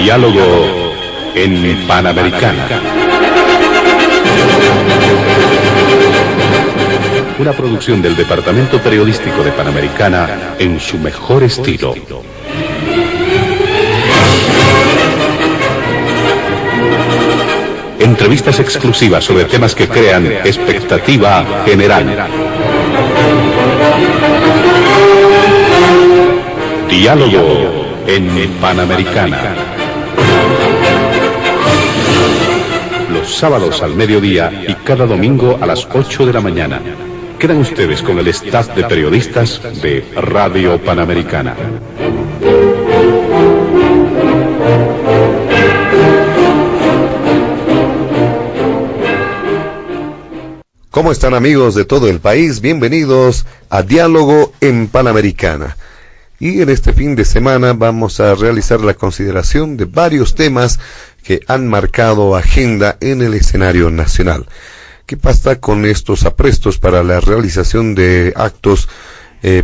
Diálogo en Panamericana. Una producción del Departamento Periodístico de Panamericana en su mejor estilo. Entrevistas exclusivas sobre temas que crean expectativa general. Diálogo en Panamericana. Los sábados al mediodía y cada domingo a las 8 de la mañana. Quedan ustedes con el staff de periodistas de Radio Panamericana. ¿Cómo están, amigos de todo el país? Bienvenidos a Diálogo en Panamericana. Y en este fin de semana vamos a realizar la consideración de varios temas que han marcado agenda en el escenario nacional. ¿Qué pasa con estos aprestos para la realización de actos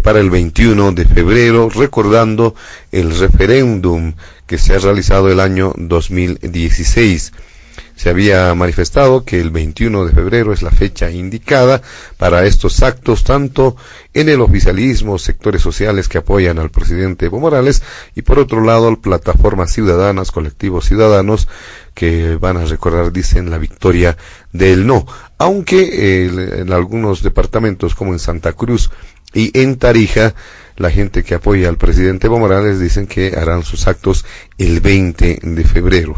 para el 21 de febrero, recordando el referéndum que se ha realizado el año 2016? Se había manifestado que el 21 de febrero es la fecha indicada para estos actos, tanto en el oficialismo, sectores sociales que apoyan al presidente Evo Morales, y por otro lado, plataformas ciudadanas, colectivos ciudadanos, que van a recordar, dicen, la victoria del no. Aunque en algunos departamentos, como en Santa Cruz y en Tarija, la gente que apoya al presidente Evo Morales dicen que harán sus actos el 20 de febrero.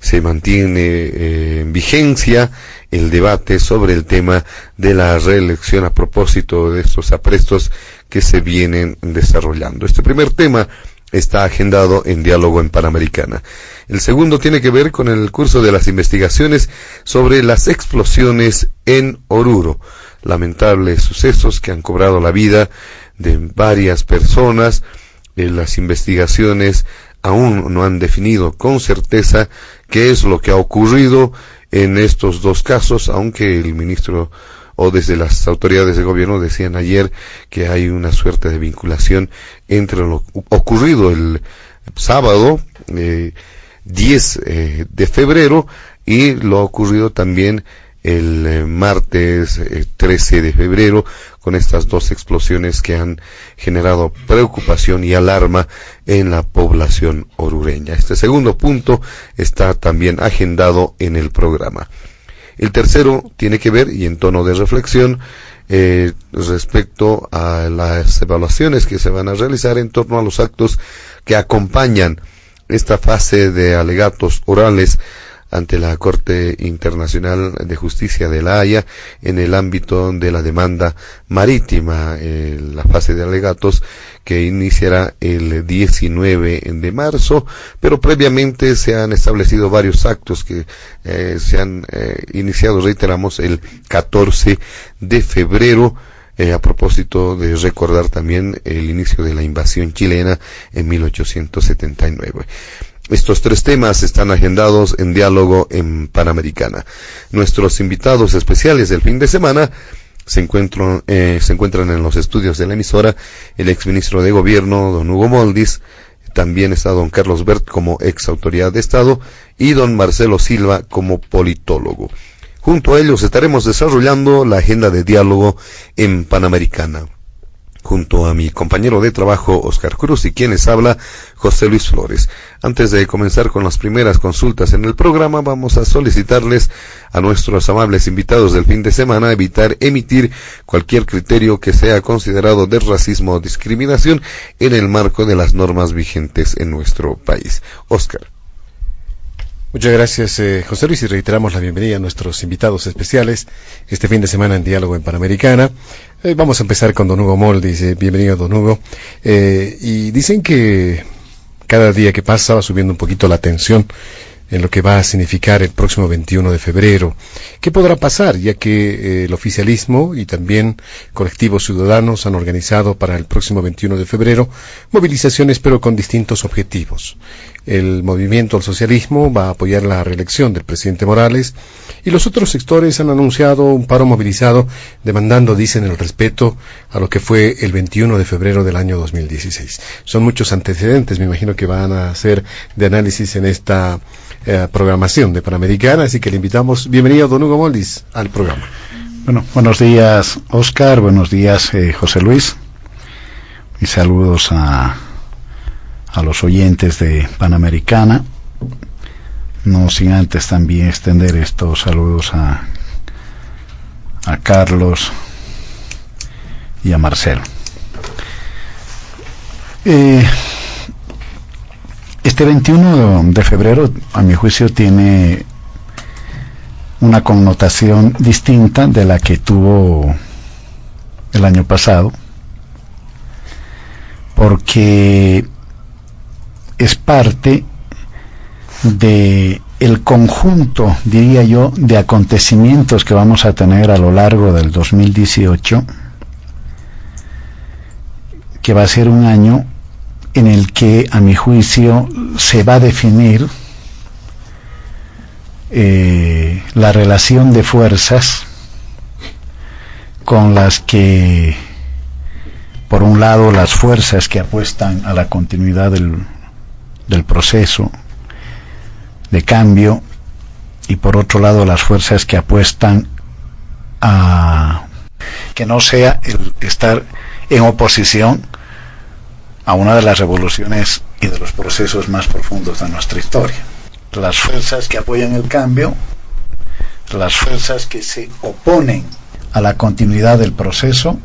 Se mantiene en vigencia el debate sobre el tema de la reelección a propósito de estos aprestos que se vienen desarrollando. Este primer tema está agendado en Diálogo en Panamericana. El segundo tiene que ver con el curso de las investigaciones sobre las explosiones en Oruro. Lamentables sucesos que han cobrado la vida de varias personas. Las investigaciones aún no han definido con certeza qué es lo que ha ocurrido en estos dos casos, aunque el ministro o desde las autoridades de gobierno decían ayer que hay una suerte de vinculación entre lo ocurrido el sábado 10 de febrero y lo ocurrido también el martes 13 de febrero, con estas dos explosiones que han generado preocupación y alarma en la población orureña. Este segundo punto está también agendado en el programa. El tercero tiene que ver, y en tono de reflexión, respecto a las evaluaciones que se van a realizar en torno a los actos que acompañan esta fase de alegatos orales ante la Corte Internacional de Justicia de La Haya en el ámbito de la demanda marítima, la fase de alegatos que iniciará el 19 de marzo, pero previamente se han establecido varios actos que se han iniciado, reiteramos, el 14 de febrero, a propósito de recordar también el inicio de la invasión chilena en 1879. Estos tres temas están agendados en Diálogo en Panamericana. Nuestros invitados especiales del fin de semana se encuentran en los estudios de la emisora el exministro de Gobierno, don Hugo Moldis. También está don Carlos Bert como ex autoridad de Estado y don Marcelo Silva como politólogo. Junto a ellos estaremos desarrollando la agenda de Diálogo en Panamericana, junto a mi compañero de trabajo Oscar Cruz y quienes habla José Luis Flores. Antes de comenzar con las primeras consultas en el programa, vamos a solicitarles a nuestros amables invitados del fin de semana evitar emitir cualquier criterio que sea considerado de racismo o discriminación en el marco de las normas vigentes en nuestro país. Oscar. Muchas gracias, José Luis, y reiteramos la bienvenida a nuestros invitados especiales este fin de semana en Diálogo en Panamericana. Vamos a empezar con don Hugo Moldis. Bienvenido, don Hugo. Y dicen que cada día que pasa va subiendo un poquito la tensión en lo que va a significar el próximo 21 de febrero. ¿Qué podrá pasar? Ya que el oficialismo y también colectivos ciudadanos han organizado para el próximo 21 de febrero movilizaciones, pero con distintos objetivos. el movimiento al socialismo va a apoyar la reelección del presidente Morales, y los otros sectores han anunciado un paro movilizado demandando, dicen, el respeto a lo que fue el 21 de febrero del año 2016. Son muchos antecedentes, me imagino, que van a hacer de análisis en esta programación de Panamericana, así que le invitamos. Bienvenido, don Hugo Moldis, al programa. Bueno, buenos días, Oscar, buenos días, José Luis, y saludos a los oyentes de Panamericana, no sin antes también extender estos saludos a Carlos y a Marcelo. Este 21 de febrero, a mi juicio, tiene una connotación distinta de la que tuvo el año pasado, porque es parte de el conjunto, diría yo, de acontecimientos que vamos a tener a lo largo del 2018, que va a ser un año en el que, a mi juicio, se va a definir la relación de fuerzas con las que, por un lado, las fuerzas que apuestan a la continuidad del proceso de cambio, y por otro lado las fuerzas que apuestan a que no sea el estar en oposición a una de las revoluciones y de los procesos más profundos de nuestra historia. Las fuerzas que apoyan el cambio, las fuerzas que se oponen a la continuidad del proceso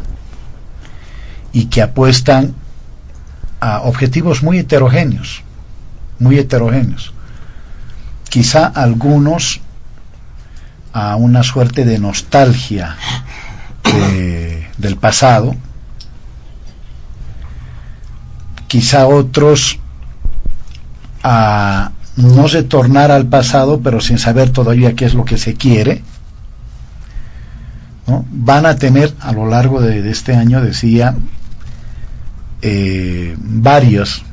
y que apuestan a objetivos muy heterogéneos, quizá algunos a una suerte de nostalgia del pasado, quizá otros a no retornar al pasado, pero sin saber todavía qué es lo que se quiere, ¿no? Van a tener a lo largo de este año, decía, varios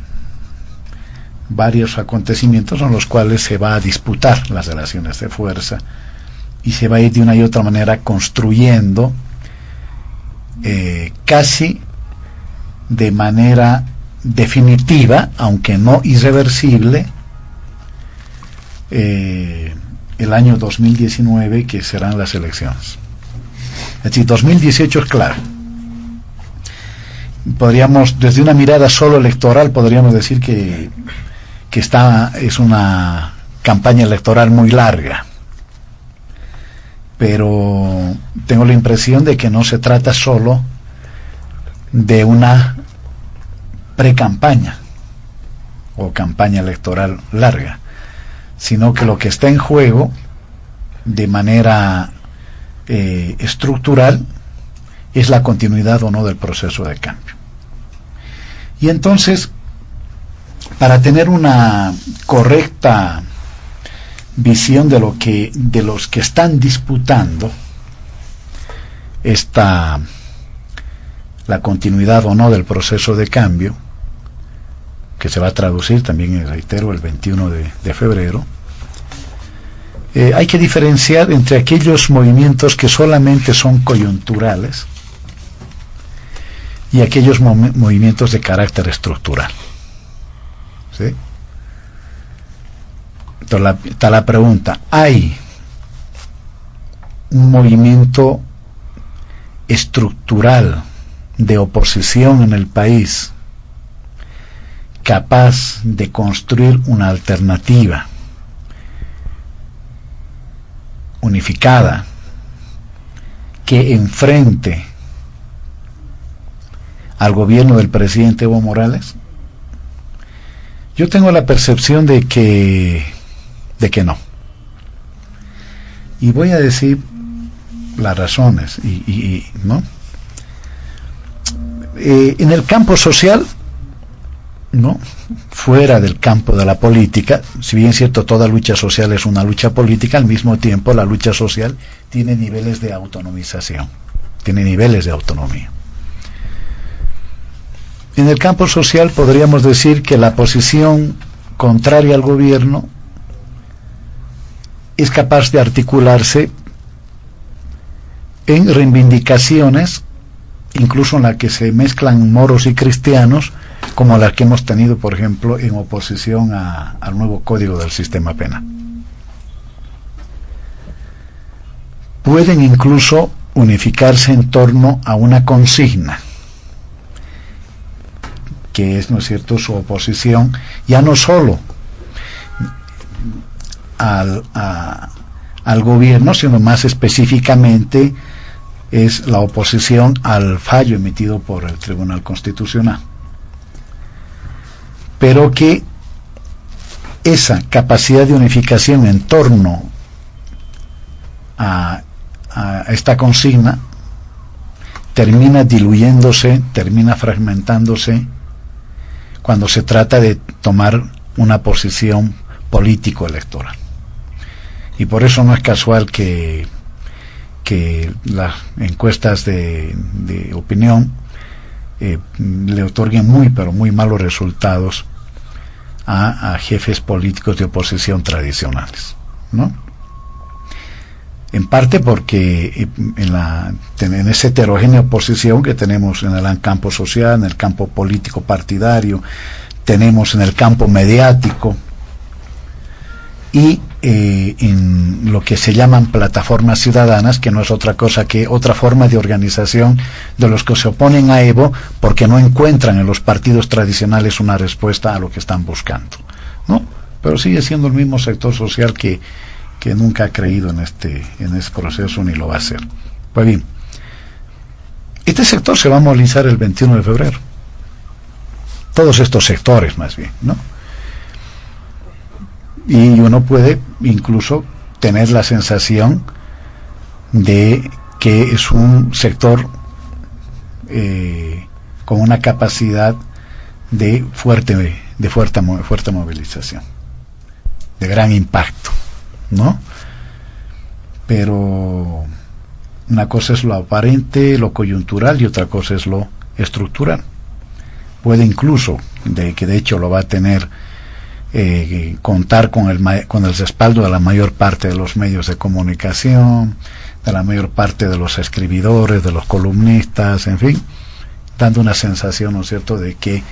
acontecimientos en los cuales se va a disputar las relaciones de fuerza y se va a ir de una y otra manera construyendo casi de manera definitiva, aunque no irreversible, el año 2019, que serán las elecciones. Es decir, 2018 es claro. Podríamos, desde una mirada solo electoral, podríamos decir que es una campaña electoral muy larga, pero tengo la impresión de que no se trata solo de una pre-campaña o campaña electoral larga, sino que lo que está en juego de manera estructural es la continuidad o no del proceso de cambio. Y entonces, para tener una correcta visión de los que están disputando la continuidad o no del proceso de cambio, que se va a traducir también, reitero, el 21 de febrero, hay que diferenciar entre aquellos movimientos que solamente son coyunturales y aquellos movimientos de carácter estructural. ¿Sí? Entonces está la pregunta: ¿hay un movimiento estructural de oposición en el país capaz de construir una alternativa unificada que enfrente al gobierno del presidente Evo Morales? Yo tengo la percepción de que no. Y voy a decir las razones. ¿No? En el campo social, ¿no? Fuera del campo de la política, si bien es cierto, toda lucha social es una lucha política, al mismo tiempo la lucha social tiene niveles de autonomización, tiene niveles de autonomía. En el campo social podríamos decir que la posición contraria al gobierno es capaz de articularse en reivindicaciones, incluso en las que se mezclan moros y cristianos, como las que hemos tenido, por ejemplo, en oposición al nuevo código del sistema penal. Pueden incluso unificarse en torno a una consigna, que es, ¿no es cierto?, su oposición, ya no solo al gobierno, sino más específicamente es la oposición al fallo emitido por el Tribunal Constitucional. Pero que esa capacidad de unificación en torno a esta consigna termina diluyéndose, termina fragmentándose cuando se trata de tomar una posición político-electoral. Y por eso no es casual que las encuestas de opinión le otorguen muy pero muy malos resultados a jefes políticos de oposición tradicionales, ¿no? En parte porque en esa heterogénea oposición que tenemos en el campo social, en el campo político partidario, tenemos en el campo mediático y en lo que se llaman plataformas ciudadanas, que no es otra cosa que otra forma de organización de los que se oponen a Evo porque no encuentran en los partidos tradicionales una respuesta a lo que están buscando, ¿no? Pero sigue siendo el mismo sector social que nunca ha creído en este proceso ni lo va a hacer. Pues bien, este sector se va a movilizar el 21 de febrero. Todos estos sectores, más bien, ¿no? Y uno puede incluso tener la sensación de que es un sector con una capacidad de fuerte movilización, de gran impacto, ¿no? Pero una cosa es lo aparente, lo coyuntural, y otra cosa es lo estructural. Puede incluso, que de hecho lo va a tener, contar con el respaldo de la mayor parte de los medios de comunicación, de la mayor parte de los escribidores, de los columnistas, en fin, dando una sensación, ¿no es cierto?, de que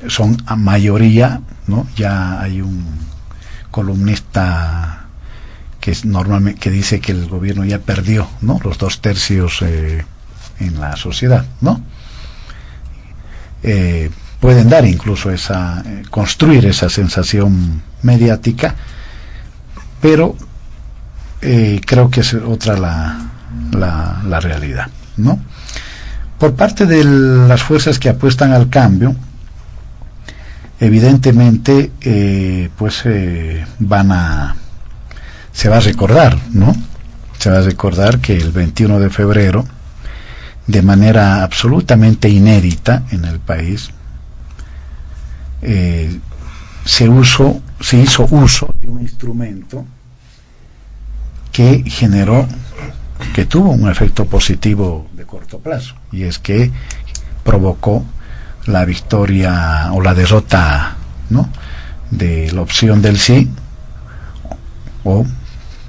son a mayoría, ¿no? Ya hay un columnista que dice que el gobierno ya perdió, ¿no?, los 2/3 en la sociedad, ¿no? Pueden dar incluso construir esa sensación mediática, pero creo que es otra la realidad, ¿no? Por parte de las fuerzas que apuestan al cambio, evidentemente se va a recordar, ¿no? Se va a recordar que el 21 de febrero, de manera absolutamente inédita en el país, se hizo uso de un instrumento que tuvo un efecto positivo de corto plazo, y es que provocó la victoria o la derrota, ¿no?, de la opción del sí, o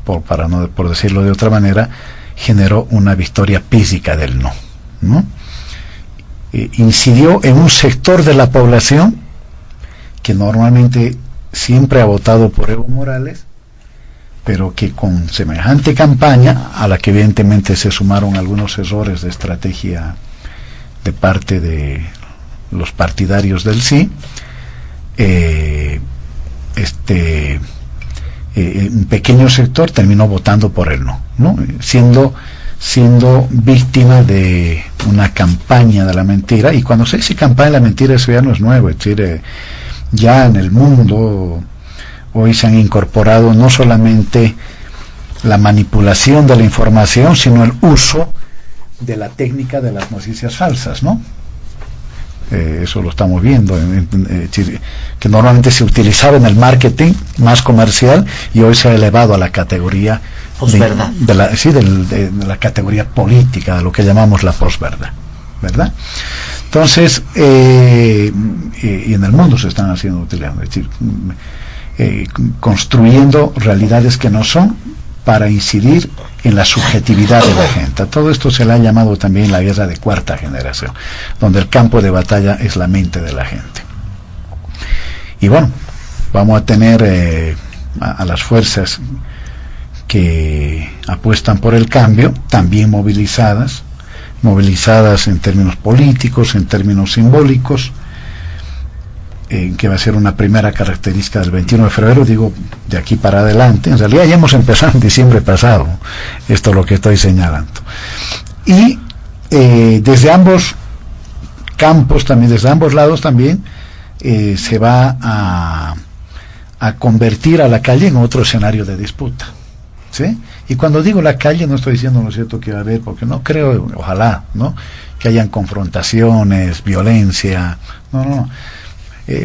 por decirlo de otra manera, generó una victoria física del no, ¿no? Incidió en un sector de la población que normalmente siempre ha votado por Evo Morales, pero que con semejante campaña, a la que evidentemente se sumaron algunos errores de estrategia de parte de los partidarios del sí, un pequeño sector terminó votando por el no, ¿no? Siendo víctima de una campaña de la mentira. Y cuando se dice campaña de la mentira, eso ya no es nuevo, es decir, ya en el mundo hoy se han incorporado no solamente la manipulación de la información, sino el uso de la técnica de las noticias falsas, ¿no? Eso lo estamos viendo, que normalmente se utilizaba en el marketing más comercial, y hoy se ha elevado a la categoría de la categoría política, de lo que llamamos la posverdad, ¿verdad? Entonces, y en el mundo se están haciendo utilizando, es decir, construyendo realidades que no son, para incidir en la subjetividad de la gente. A todo esto se le ha llamado también la guerra de cuarta generación, donde el campo de batalla es la mente de la gente. Y bueno, vamos a tener a las fuerzas que apuestan por el cambio también movilizadas en términos políticos, en términos simbólicos, que va a ser una primera característica del 21 de febrero, digo, de aquí para adelante. En realidad ya hemos empezado en diciembre pasado, esto es lo que estoy señalando. Y desde ambos campos, también desde ambos lados también, se va a convertir a la calle en otro escenario de disputa, ¿sí? Y cuando digo la calle no estoy diciendo, ¿no es cierto?, que va a haber, porque no creo, ojalá, ¿no?, que hayan confrontaciones, violencia, no.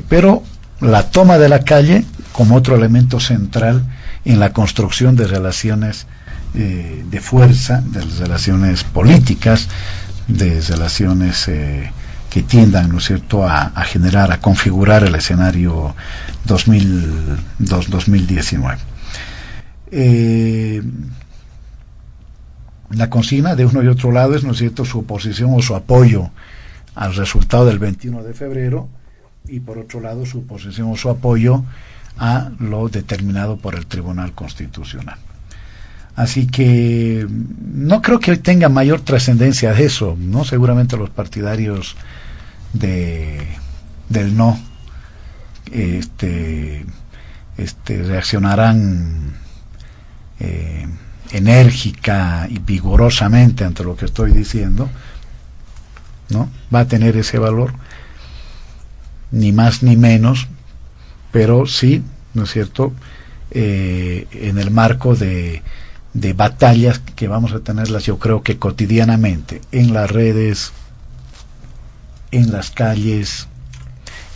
Pero la toma de la calle como otro elemento central en la construcción de relaciones de fuerza, de relaciones políticas, de relaciones que tiendan, ¿no es cierto?, a generar, a configurar el escenario 2019. La consigna de uno y otro lado es, ¿no es cierto?, su oposición o su apoyo al resultado del 21 de febrero, y por otro lado su oposición o su apoyo a lo determinado por el Tribunal Constitucional. Así que no creo que tenga mayor trascendencia de eso, ¿no? Seguramente los partidarios del no reaccionarán enérgica y vigorosamente ante lo que estoy diciendo, ¿no? Va a tener ese valor, ni más ni menos, pero sí, ¿no es cierto?, en el marco de batallas que vamos a tenerlas, yo creo que cotidianamente, en las redes, en las calles,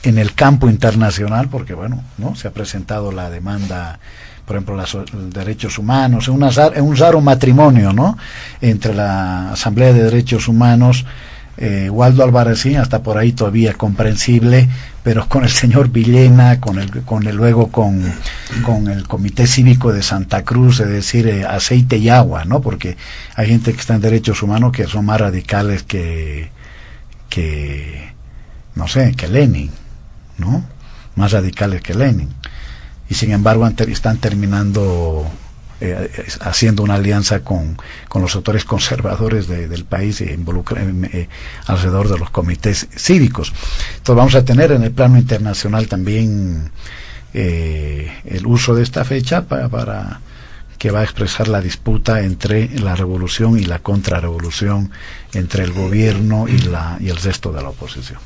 en el campo internacional, porque bueno, ¿no?, se ha presentado la demanda, por ejemplo, los derechos humanos, en un raro matrimonio, ¿no?, entre la Asamblea de Derechos Humanos, Waldo Albarracín, hasta por ahí todavía comprensible, pero con el señor Villena, luego con el Comité Cívico de Santa Cruz, es decir, aceite y agua, ¿no? Porque hay gente que está en derechos humanos que son más radicales que no sé, que Lenin, ¿no? Más radicales que Lenin. Y sin embargo están terminando haciendo una alianza con los sectores conservadores del país alrededor de los comités cívicos. Entonces vamos a tener en el plano internacional también el uso de esta fecha para que va a expresar la disputa entre la revolución y la contrarrevolución, entre el gobierno y el resto de la oposición.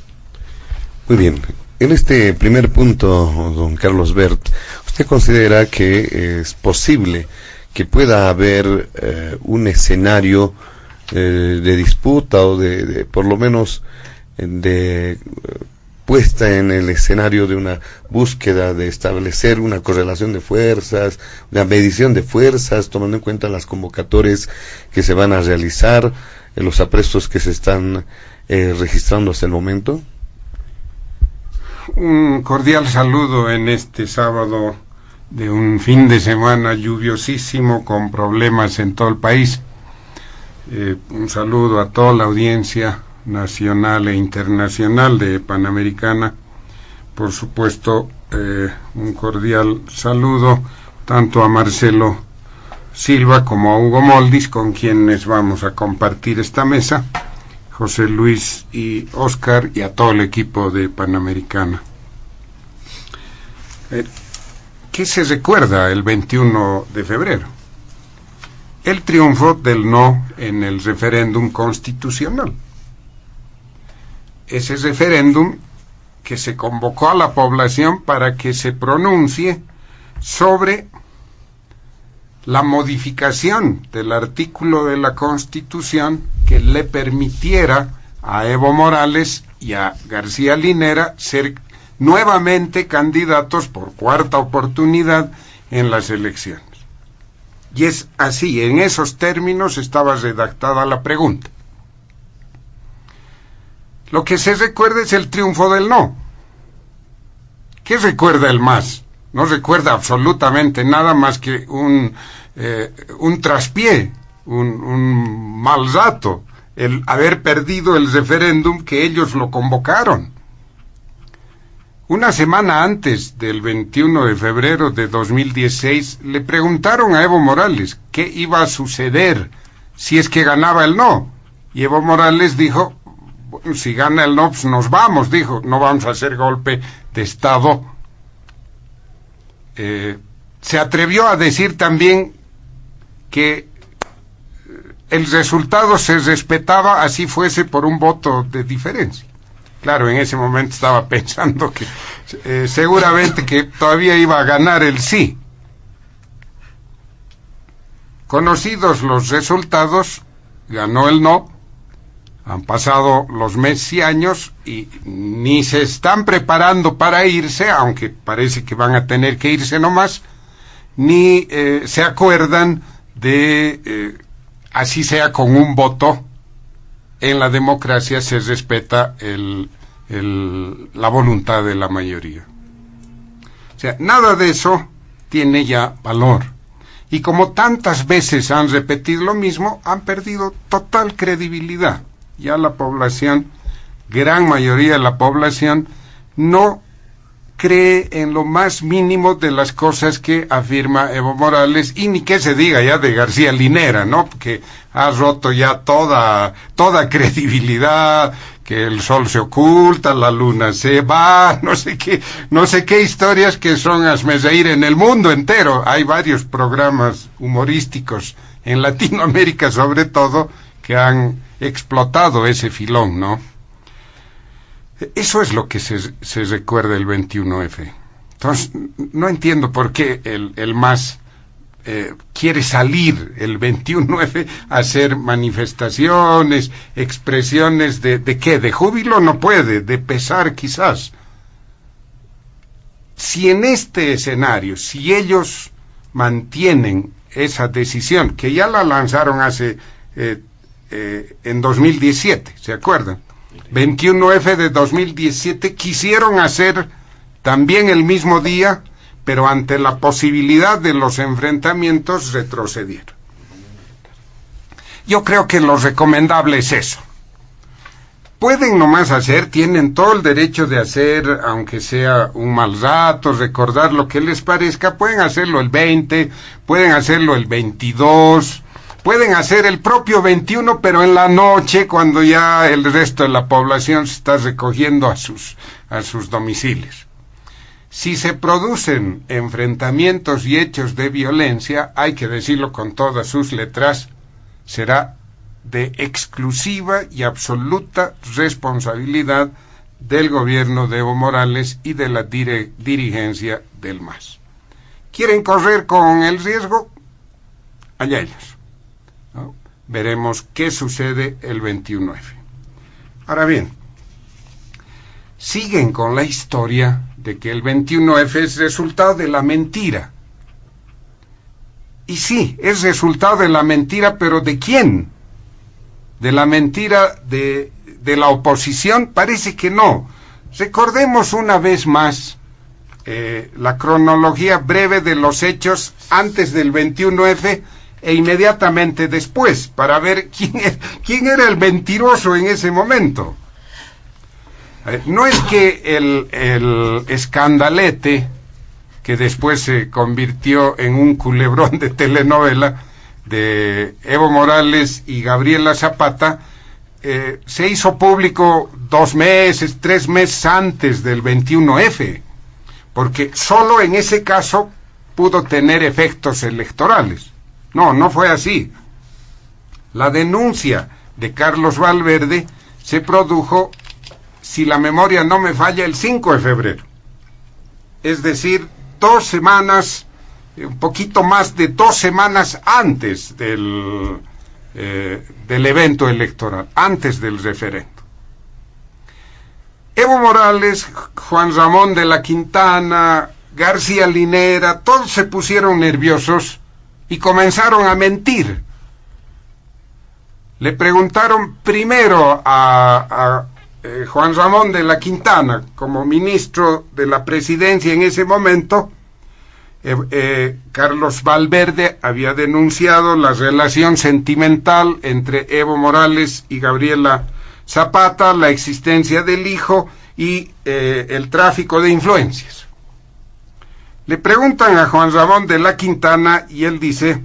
Muy bien. En este primer punto, don Carlos Bert, ¿usted considera que es posible que pueda haber un escenario de disputa o de por lo menos de puesta en el escenario de una búsqueda de establecer una correlación de fuerzas, una medición de fuerzas, tomando en cuenta las convocatorias que se van a realizar, los aprestos que se están registrando hasta el momento? Un cordial saludo en este sábado de un fin de semana lluviosísimo con problemas en todo el país. Un saludo a toda la audiencia nacional e internacional de Panamericana. Por supuesto, un cordial saludo tanto a Marcelo Silva como a Hugo Moldis, con quienes vamos a compartir esta mesa, José Luis y Oscar, y a todo el equipo de Panamericana. ¿Qué se recuerda el 21 de febrero? El triunfo del no en el referéndum constitucional. Ese referéndum que se convocó a la población para que se pronuncie sobre la modificación del artículo de la Constitución que le permitiera a Evo Morales y a García Linera ser nuevamente candidatos por cuarta oportunidad en las elecciones. Y es así, en esos términos estaba redactada la pregunta. Lo que se recuerda es el triunfo del no. ¿Qué recuerda el MAS? No recuerda absolutamente nada más que un traspié, un mal dato, el haber perdido el referéndum que ellos lo convocaron. Una semana antes del 21 de febrero de 2016, le preguntaron a Evo Morales qué iba a suceder si es que ganaba el no. Y Evo Morales dijo, bueno, si gana el no, pues nos vamos, dijo, no vamos a hacer golpe de Estado. Se atrevió a decir también que el resultado se respetaba así fuese por un voto de diferencia. Claro, en ese momento estaba pensando que seguramente que todavía iba a ganar el sí. Conocidos los resultados, ganó el no. Han pasado los meses y años y ni se están preparando para irse, aunque parece que van a tener que irse nomás, ni se acuerdan de, así sea con un voto, en la democracia se respeta la voluntad de la mayoría. O sea, nada de eso tiene ya valor. Y como tantas veces han repetido lo mismo, han perdido total credibilidad. Ya la población, gran mayoría de la población, no cree en lo más mínimo de las cosas que afirma Evo Morales, y ni que se diga ya de García Linera, ¿no? Porque ha roto ya toda credibilidad, que el sol se oculta, la luna se va, no sé qué historias que son hazme reír en el mundo entero. Hay varios programas humorísticos en Latinoamérica, sobre todo, que han explotado ese filón, ¿no? Eso es lo que se recuerda el 21F. Entonces, no entiendo por qué el MAS quiere salir el 21F a hacer manifestaciones, expresiones de ¿qué? De júbilo no puede, de pesar quizás. Si en este escenario, si ellos mantienen esa decisión, que ya la lanzaron hace en 2017, ¿se acuerdan? 21F de 2017 quisieron hacer también el mismo día, pero ante la posibilidad de los enfrentamientos retrocedieron. Yo creo que lo recomendable es eso. Pueden nomás hacer, tienen todo el derecho de hacer, aunque sea un mal rato, recordar lo que les parezca, pueden hacerlo el 20, pueden hacerlo el 22, pueden hacer el propio 21, pero en la noche, cuando ya el resto de la población se está recogiendo a sus domicilios. Si se producen enfrentamientos y hechos de violencia, hay que decirlo con todas sus letras, será de exclusiva y absoluta responsabilidad del gobierno de Evo Morales y de la dirigencia del MAS. ¿Quieren correr con el riesgo? Allá ellos, ¿no? Veremos qué sucede el 21F. Ahora bien, siguen con la historia de que el 21F es resultado de la mentira. Y sí, es resultado de la mentira, pero ¿de quién? ¿De la mentira de la oposición? Parece que no. Recordemos una vez más la cronología breve de los hechos antes del 21F e inmediatamente después, para ver quién era el mentiroso en ese momento. No es que el escandalete, que después se convirtió en un culebrón de telenovela, de Evo Morales y Gabriela Zapata, se hizo público 2 meses, 3 meses antes del 21F, porque solo en ese caso pudo tener efectos electorales. No fue así. La denuncia de Carlos Valverde se produjo, si la memoria no me falla, el 5 de febrero. Es decir, 2 semanas, un poquito más de 2 semanas antes del evento electoral, antes del referendo. Evo Morales, Juan Ramón de la Quintana, García Linera, todos se pusieron nerviosos y comenzaron a mentir. Le preguntaron primero a Juan Ramón de la Quintana, como ministro de la presidencia en ese momento, Carlos Valverde había denunciado la relación sentimental entre Evo Morales y Gabriela Zapata, la existencia del hijo y el tráfico de influencias. Le preguntan a Juan Ramón de la Quintana y él dice: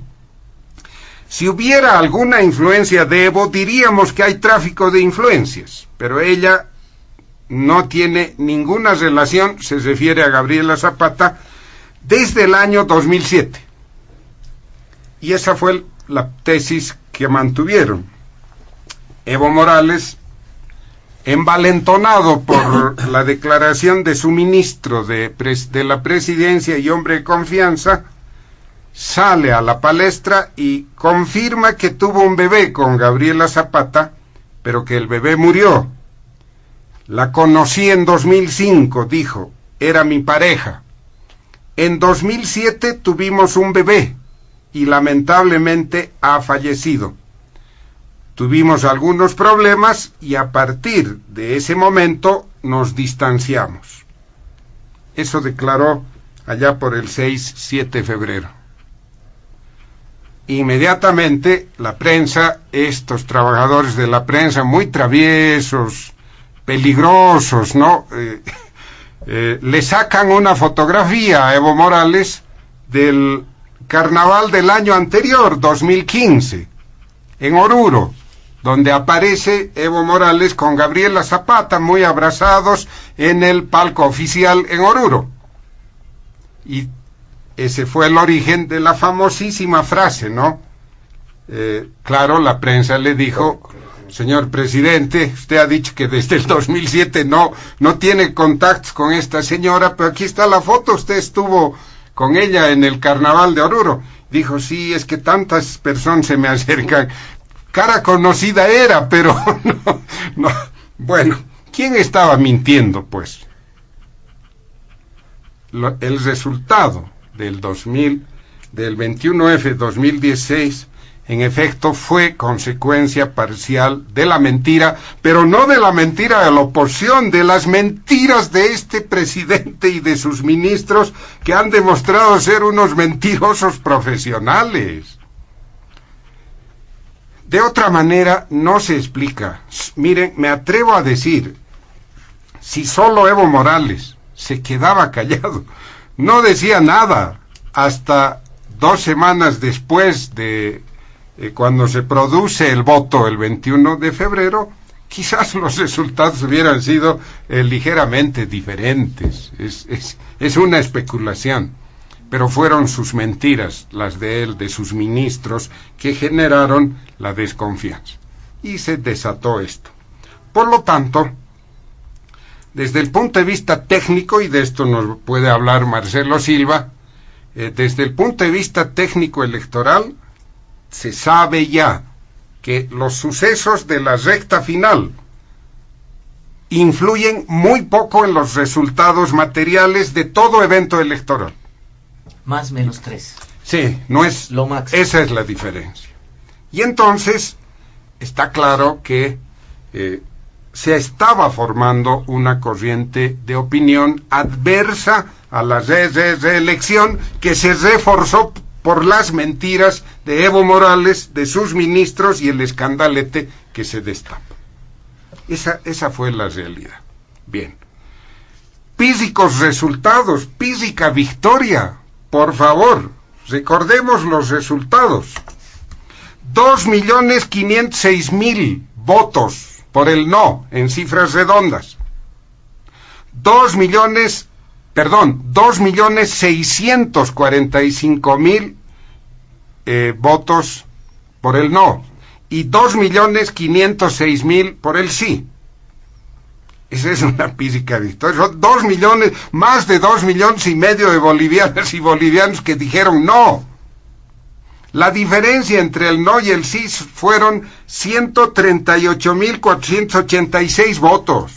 si hubiera alguna influencia de Evo, diríamos que hay tráfico de influencias, pero ella no tiene ninguna relación, se refiere a Gabriela Zapata, desde el año 2007. Y esa fue la tesis que mantuvieron. Evo Morales, envalentonado por la declaración de su ministro de la presidencia y hombre de confianza, sale a la palestra y confirma que tuvo un bebé con Gabriela Zapata, pero que el bebé murió. La conocí en 2005, dijo, era mi pareja. En 2007 tuvimos un bebé y lamentablemente ha fallecido. Tuvimos algunos problemas y a partir de ese momento nos distanciamos. Eso declaró allá por el 6-7 de febrero. Inmediatamente la prensa, estos trabajadores de la prensa muy traviesos, peligrosos, ¿no? Le sacan una fotografía a Evo Morales del carnaval del año anterior, 2015, en Oruro, donde aparece Evo Morales con Gabriela Zapata muy abrazados en el palco oficial en Oruro. Y ese fue el origen de la famosísima frase, ¿no? Claro, la prensa le dijo: señor presidente, usted ha dicho que desde el 2007 no tiene contactos con esta señora, pero aquí está la foto, usted estuvo con ella en el carnaval de Oruro. Dijo: sí, es que tantas personas se me acercan. Cara conocida era, pero no. Bueno, ¿quién estaba mintiendo, pues? El resultado del 21F 2016, en efecto, fue consecuencia parcial de la mentira, pero no de la mentira de la oposición, de las mentiras de este presidente y de sus ministros, que han demostrado ser unos mentirosos profesionales. De otra manera no se explica. Miren, me atrevo a decir, si solo Evo Morales se quedaba callado, no decía nada, hasta 2 semanas después de cuando se produce el voto el 21 de febrero, quizás los resultados hubieran sido ligeramente diferentes. Es una especulación, pero fueron sus mentiras, las de él, de sus ministros, que generaron la desconfianza. Y se desató esto. Por lo tanto, desde el punto de vista técnico, y de esto nos puede hablar Marcelo Silva, desde el punto de vista técnico electoral, se sabe ya que los sucesos de la recta final influyen muy poco en los resultados materiales de todo evento electoral. Más menos 3. Sí, no es lo máximo. Esa es la diferencia. Y entonces está claro que se estaba formando una corriente de opinión adversa a la reelección, que se reforzó por las mentiras de Evo Morales, de sus ministros y el escandalete que se destapa. Esa fue la realidad. Bien. Písicos resultados, písica victoria. Por favor, recordemos los resultados. 2.506.000 votos por el no, en cifras redondas. 2.645.000 votos por el no y 2.506.000 por el sí. Esa es una písica victoria. Son 2 millones, más de 2,5 millones de bolivianas y bolivianos que dijeron no. La diferencia entre el no y el sí fueron 138.486 votos.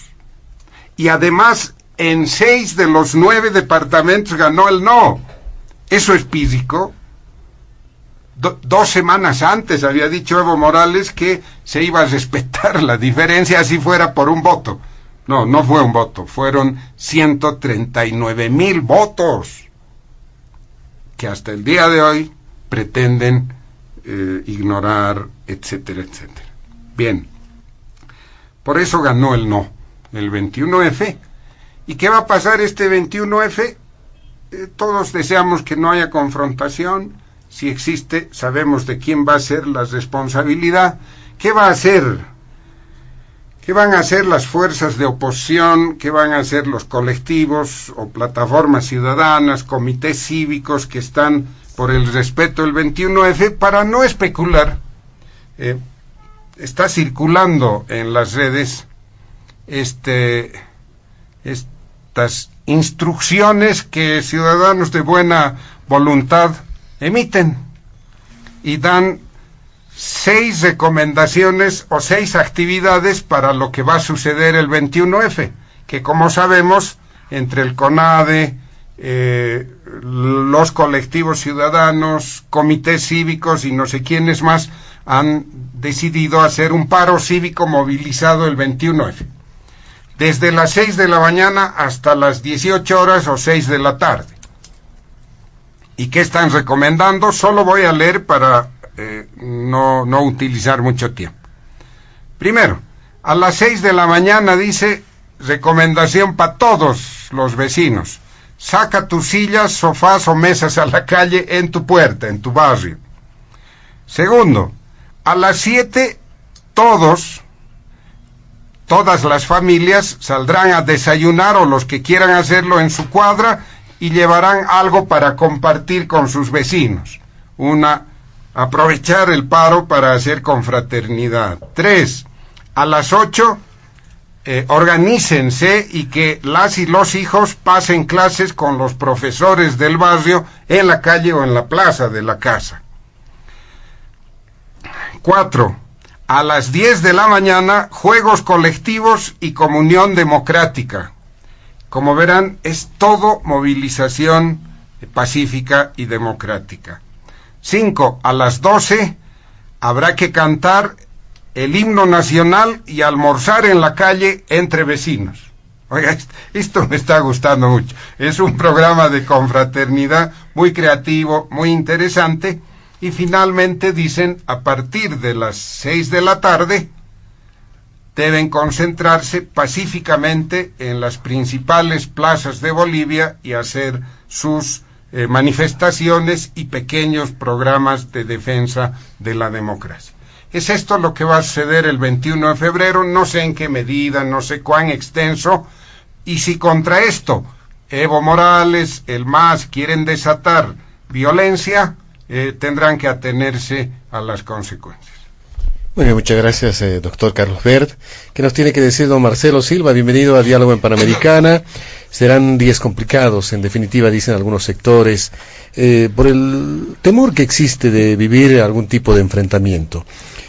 Y además, en 6 de los 9 departamentos ganó el no. Eso es písico. 2 semanas antes había dicho Evo Morales que se iba a respetar la diferencia, así fuera por un voto. No fue un voto, fueron 139,000 votos que hasta el día de hoy pretenden ignorar, etcétera, etcétera. Bien, por eso ganó el no, el 21F. ¿Y qué va a pasar este 21F? Todos deseamos que no haya confrontación. Si existe, sabemos de quién va a ser la responsabilidad. ¿Qué va a hacer? ¿Qué van a hacer las fuerzas de oposición? ¿Qué van a hacer los colectivos o plataformas ciudadanas, comités cívicos que están por el respeto del 21F? Para no especular, está circulando en las redes estas instrucciones que ciudadanos de buena voluntad emiten y dan 6 recomendaciones o 6 actividades para lo que va a suceder el 21F, que como sabemos, entre el CONADE, los colectivos ciudadanos, comités cívicos y no sé quiénes más, han decidido hacer un paro cívico movilizado el 21F. Desde las 6 de la mañana hasta las 18 horas o 6 de la tarde. ¿Y qué están recomendando? Solo voy a leer para no utilizar mucho tiempo. Primero, a las 6 de la mañana dice, recomendación para todos los vecinos: saca tus sillas, sofás o mesas a la calle en tu puerta, en tu barrio. Segundo, a las 7 todas las familias saldrán a desayunar, o los que quieran hacerlo, en su cuadra, y llevarán algo para compartir con sus vecinos. Aprovechar el paro para hacer confraternidad. 3, a las 8, organícense y que las y los hijos pasen clases con los profesores del barrio en la calle o en la plaza de la casa. 4, a las 10 de la mañana, juegos colectivos y comunión democrática. Como verán, es todo movilización pacífica y democrática. 5, a las 12, habrá que cantar el himno nacional y almorzar en la calle entre vecinos. Oiga, esto me está gustando mucho. Es un programa de confraternidad muy creativo, muy interesante. Y finalmente dicen, a partir de las 6 de la tarde, deben concentrarse pacíficamente en las principales plazas de Bolivia y hacer sus manifestaciones y pequeños programas de defensa de la democracia. Es esto lo que va a suceder el 21 de febrero, no sé en qué medida, no sé cuán extenso, y si contra esto Evo Morales, el MAS, quieren desatar violencia, tendrán que atenerse a las consecuencias. Muy bien, muchas gracias, doctor Carlos Bert. ¿Qué nos tiene que decir don Marcelo Silva? Bienvenido a Diálogo en Panamericana. Serán días complicados, en definitiva, dicen algunos sectores, por el temor que existe de vivir algún tipo de enfrentamiento.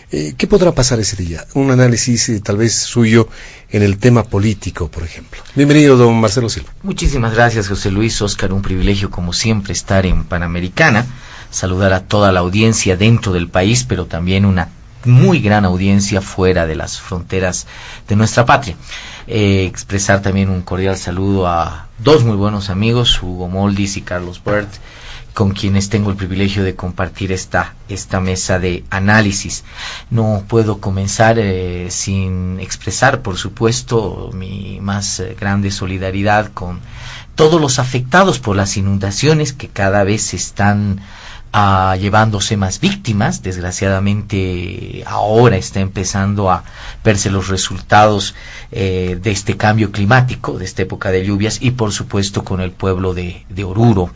¿Qué podrá pasar ese día? Un análisis tal vez suyo en el tema político, por ejemplo. Bienvenido, don Marcelo Silva. Muchísimas gracias, José Luis. Óscar, un privilegio como siempre estar en Panamericana, saludar a toda la audiencia dentro del país, pero también una muy gran audiencia fuera de las fronteras de nuestra patria. Expresar también un cordial saludo a dos muy buenos amigos, Hugo Moldis y Carlos Bert, con quienes tengo el privilegio de compartir esta mesa de análisis. No puedo comenzar sin expresar, por supuesto, mi más grande solidaridad con todos los afectados por las inundaciones que cada vez están llevándose más víctimas. Desgraciadamente ahora está empezando a verse los resultados de este cambio climático, de esta época de lluvias, y por supuesto con el pueblo de Oruro,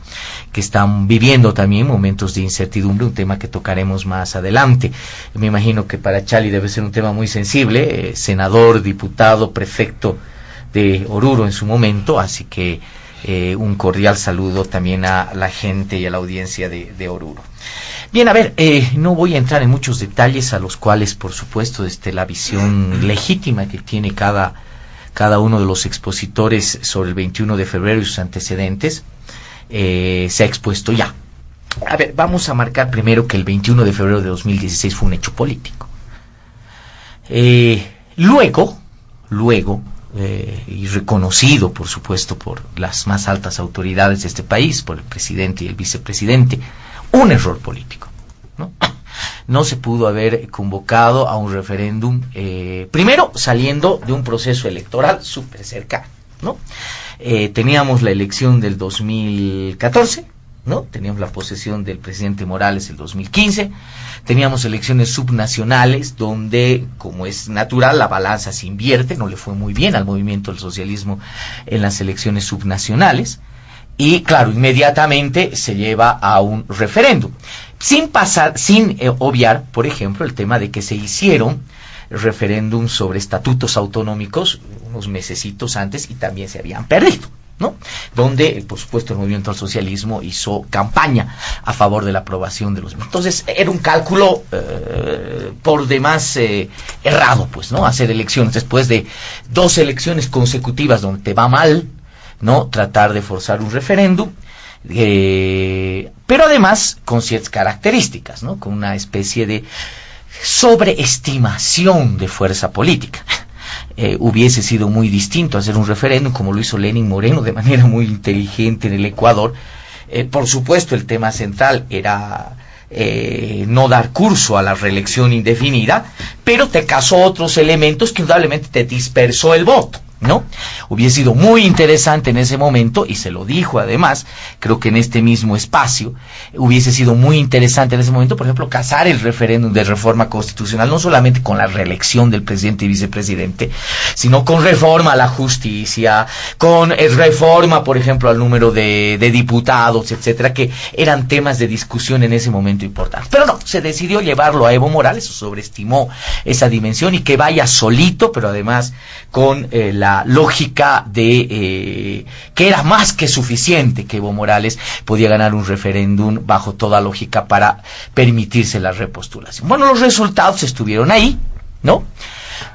que están viviendo también momentos de incertidumbre, un tema que tocaremos más adelante. Me imagino que para Chali debe ser un tema muy sensible, senador, diputado, prefecto de Oruro en su momento, así que un cordial saludo también a la gente y a la audiencia de Oruro. Bien, a ver, no voy a entrar en muchos detalles, a los cuales, por supuesto, desde la visión legítima que tiene cada uno de los expositores sobre el 21 de febrero y sus antecedentes, se ha expuesto ya. A ver, vamos a marcar primero que el 21 de febrero de 2016 fue un hecho político. Luego, y reconocido, por supuesto, por las más altas autoridades de este país, por el presidente y el vicepresidente, un error político, ¿no? No se pudo haber convocado a un referéndum, primero saliendo de un proceso electoral súper cercano, ¿no? Teníamos la elección del 2014, ¿no? Teníamos la posesión del presidente Morales el 2015, teníamos elecciones subnacionales donde, como es natural, la balanza se invierte, no le fue muy bien al movimiento del socialismo en las elecciones subnacionales, y claro, inmediatamente se lleva a un referéndum, sin obviar, por ejemplo, el tema de que se hicieron referéndums sobre estatutos autonómicos unos mesecitos antes y también se habían perdido, ¿no? Donde, por supuesto, el movimiento al socialismo hizo campaña a favor de la aprobación de los mismos. Entonces, era un cálculo por demás errado, pues, ¿no? Hacer elecciones después de 2 elecciones consecutivas donde te va mal, ¿no? Tratar de forzar un referéndum, pero además con ciertas características, ¿no? Con una especie de sobreestimación de fuerza política. Hubiese sido muy distinto hacer un referéndum como lo hizo Lenín Moreno de manera muy inteligente en el Ecuador. Por supuesto, el tema central era no dar curso a la reelección indefinida, pero te casó otros elementos que indudablemente te dispersó el voto, ¿no? Hubiese sido muy interesante en ese momento, y se lo dijo además, creo que en este mismo espacio, hubiese sido muy interesante en ese momento, por ejemplo, casar el referéndum de reforma constitucional, no solamente con la reelección del presidente y vicepresidente, sino con reforma a la justicia, con reforma, por ejemplo, al número de diputados, etcétera, que eran temas de discusión en ese momento importantes. Pero no, se decidió llevarlo a Evo Morales, sobreestimó esa dimensión, y que vaya solito, pero además con la lógica de que era más que suficiente que Evo Morales podía ganar un referéndum bajo toda lógica para permitirse la repostulación. Bueno, los resultados estuvieron ahí, ¿no?